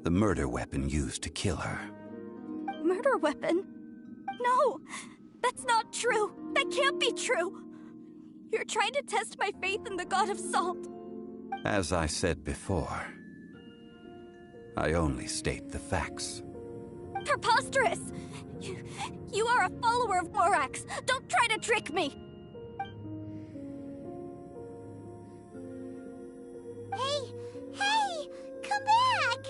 the murder weapon used to kill her. Murder weapon? No! That's not true! That can't be true! You're trying to test my faith in the god of salt. As I said before, I only state the facts. Preposterous! You are a follower of Morax! Don't try to trick me! Hey! Hey! Come back!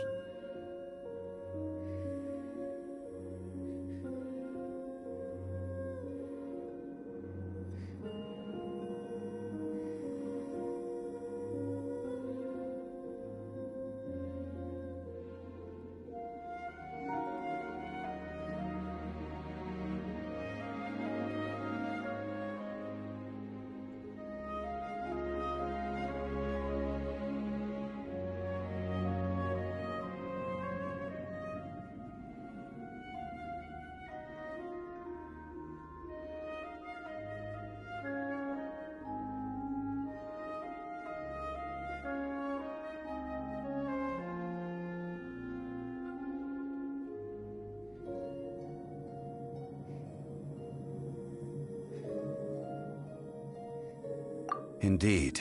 Indeed.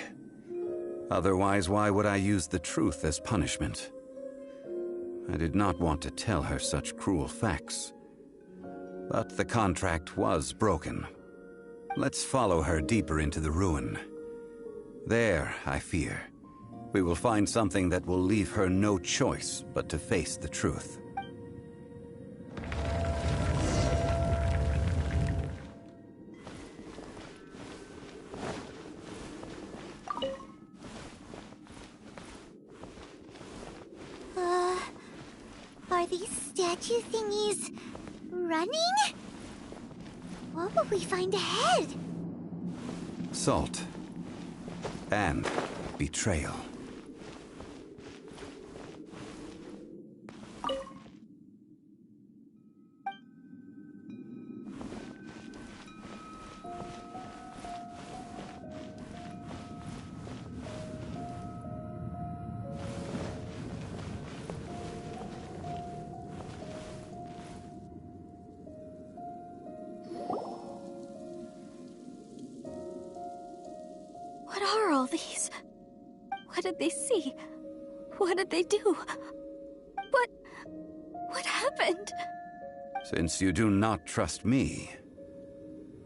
Otherwise, why would I use the truth as punishment? I did not want to tell her such cruel facts. But the contract was broken. Let's follow her deeper into the ruin. There, I fear, we will find something that will leave her no choice but to face the truth. Are these statue thingies running? What will we find ahead? Salt. And betrayal. What are all these? What did they see? What did they do? What happened? Since you do not trust me,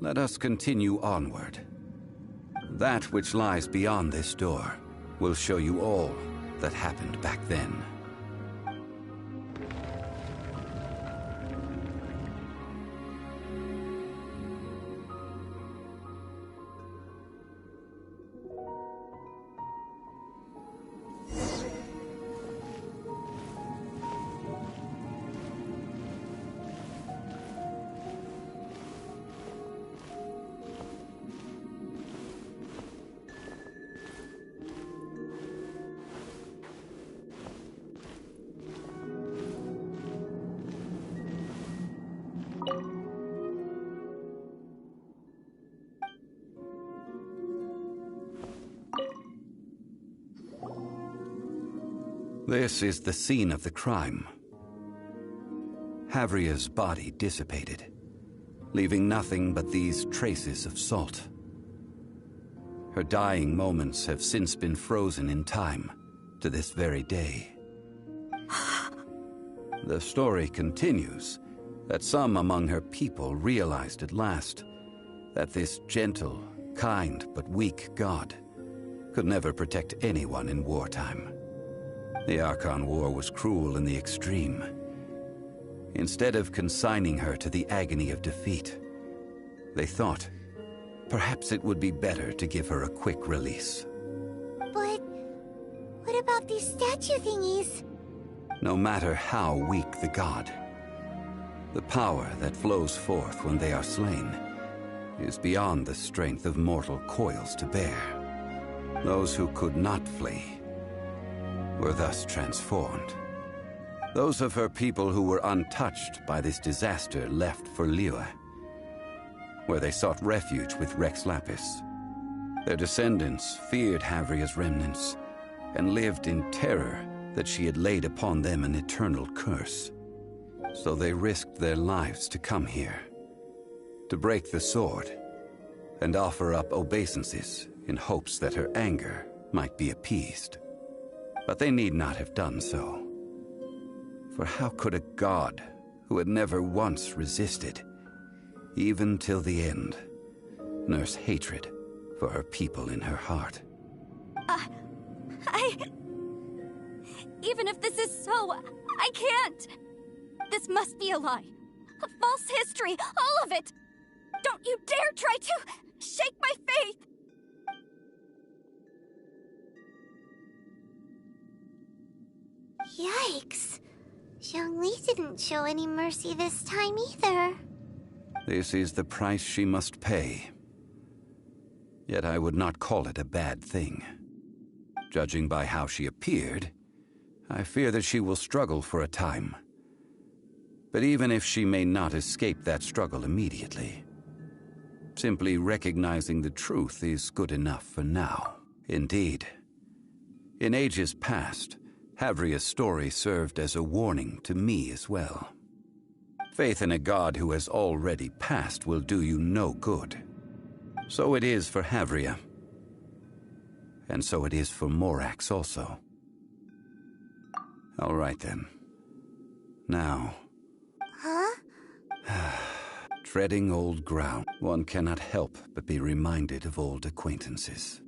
let us continue onward. That which lies beyond this door will show you all that happened back then. This is the scene of the crime. Havria's body dissipated, leaving nothing but these traces of salt. Her dying moments have since been frozen in time to this very day. The story continues that some among her people realized at last that this gentle, kind, but weak god could never protect anyone in wartime. The Archon War was cruel in the extreme. Instead of consigning her to the agony of defeat, they thought perhaps it would be better to give her a quick release. But what about these statue thingies? No matter how weak the god, the power that flows forth when they are slain is beyond the strength of mortal coils to bear. Those who could not flee were thus transformed. Those of her people who were untouched by this disaster left for Liyue, where they sought refuge with Rex Lapis. Their descendants feared Havria's remnants and lived in terror that she had laid upon them an eternal curse. So they risked their lives to come here, to break the sword, and offer up obeisances in hopes that her anger might be appeased. But they need not have done so. For how could a god who had never once resisted, even till the end, nurse hatred for her people in her heart? Even if this is so, I can't! This must be a lie. A false history, all of it! Don't you dare try to shake my faith! Yikes. Zhongli didn't show any mercy this time either. This is the price she must pay. Yet I would not call it a bad thing. Judging by how she appeared, I fear that she will struggle for a time. But even if she may not escape that struggle immediately, simply recognizing the truth is good enough for now. Indeed, in ages past, Havria's story served as a warning to me as well. Faith in a god who has already passed will do you no good. So it is for Havria. And so it is for Morax also. All right then. Now... Huh? Treading old ground, one cannot help but be reminded of old acquaintances.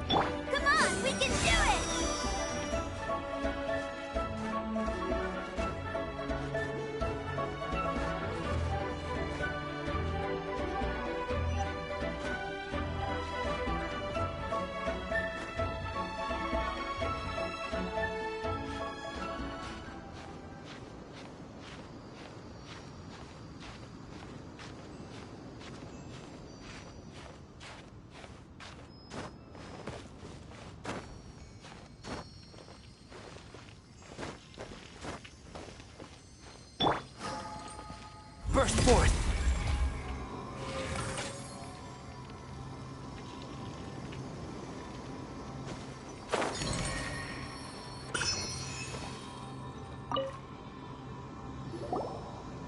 Come on, we can do it! Burst forth!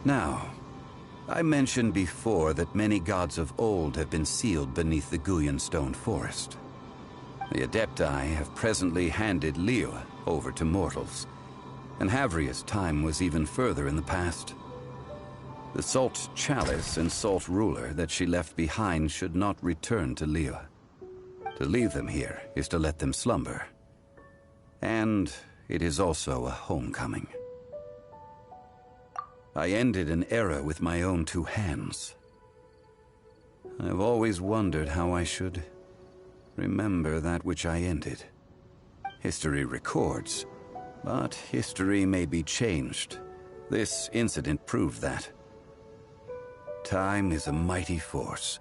Now, I mentioned before that many gods of old have been sealed beneath the Guyan stone forest. The Adepti have presently handed Liyue over to mortals, and Havria's time was even further in the past. The Salt Chalice and Salt Ruler that she left behind should not return to Liyue. To leave them here is to let them slumber. And it is also a homecoming. I ended an era with my own two hands. I've always wondered how I should remember that which I ended. History records, but history may be changed. This incident proved that. Time is a mighty force,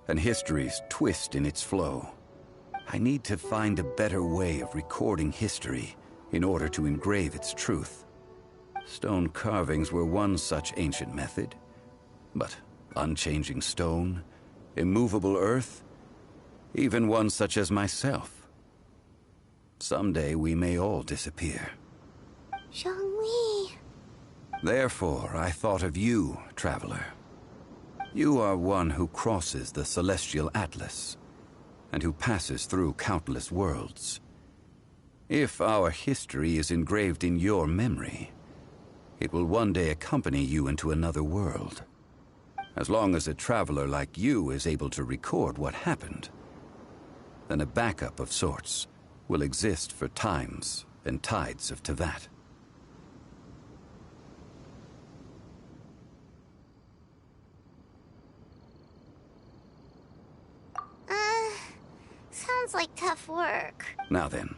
and history's twist in its flow. I need to find a better way of recording history in order to engrave its truth. Stone carvings were one such ancient method, but unchanging stone, immovable earth, even one such as myself. Someday we may all disappear. Zhongli. Therefore, I thought of you, traveler. You are one who crosses the celestial atlas, and who passes through countless worlds. If our history is engraved in your memory, it will one day accompany you into another world. As long as a traveler like you is able to record what happened, then a backup of sorts will exist for times and tides of Teyvat. Sounds like tough work. Now then,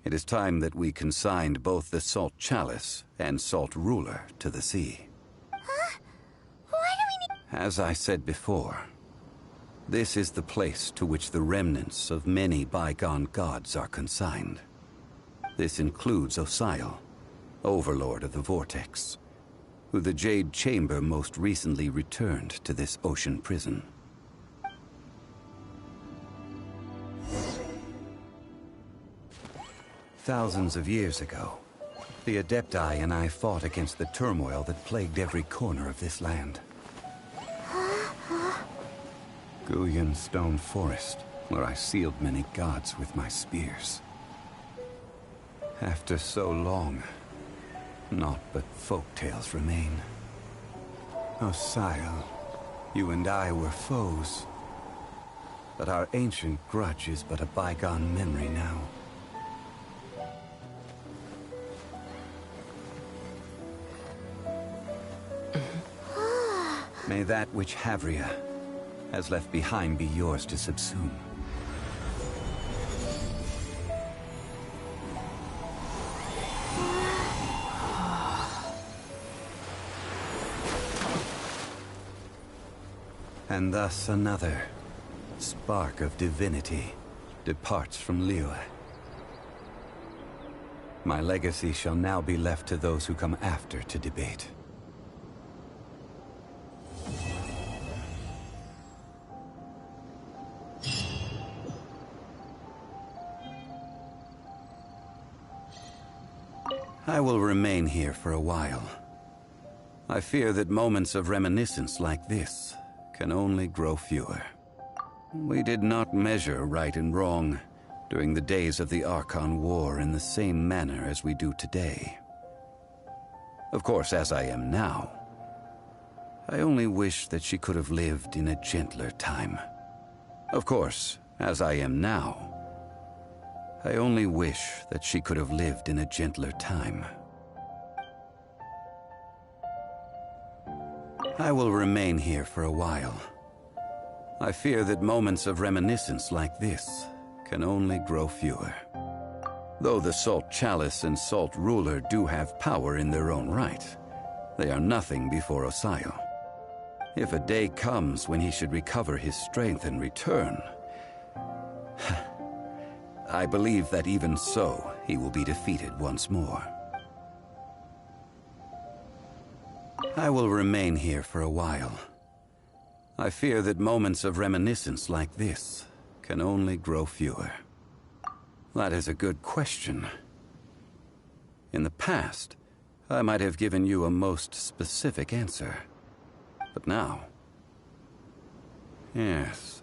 it is time that we consigned both the Salt Chalice and Salt Ruler to the sea. Huh? Why do we need... As I said before, this is the place to which the remnants of many bygone gods are consigned. This includes Osial, Overlord of the Vortex, who the Jade Chamber most recently returned to this ocean prison. Thousands of years ago, the Adepti and I fought against the turmoil that plagued every corner of this land. Guyan Stone Forest, where I sealed many gods with my spears. After so long, naught but folk tales remain. Osial, you and I were foes, but our ancient grudge is but a bygone memory now. May that which Havria has left behind be yours to subsume. And thus another spark of divinity departs from Liyue. My legacy shall now be left to those who come after to debate. I will remain here for a while. I fear that moments of reminiscence like this can only grow fewer. We did not measure right and wrong during the days of the Archon War in the same manner as we do today. Of course, as I am now, I only wish that she could have lived in a gentler time. Of course, as I am now, I only wish that she could have lived in a gentler time. I will remain here for a while. I fear that moments of reminiscence like this can only grow fewer. Though the Salt Chalice and Salt Ruler do have power in their own right, they are nothing before Osayo. If a day comes when he should recover his strength and return, I believe that even so, he will be defeated once more. I will remain here for a while. I fear that moments of reminiscence like this can only grow fewer. That is a good question. In the past, I might have given you a most specific answer. But now... yes.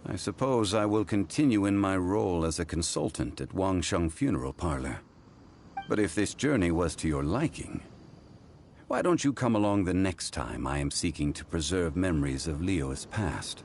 I suppose I will continue in my role as a consultant at Wangsheng Funeral Parlor. But if this journey was to your liking, why don't you come along the next time I am seeking to preserve memories of Liyue's past?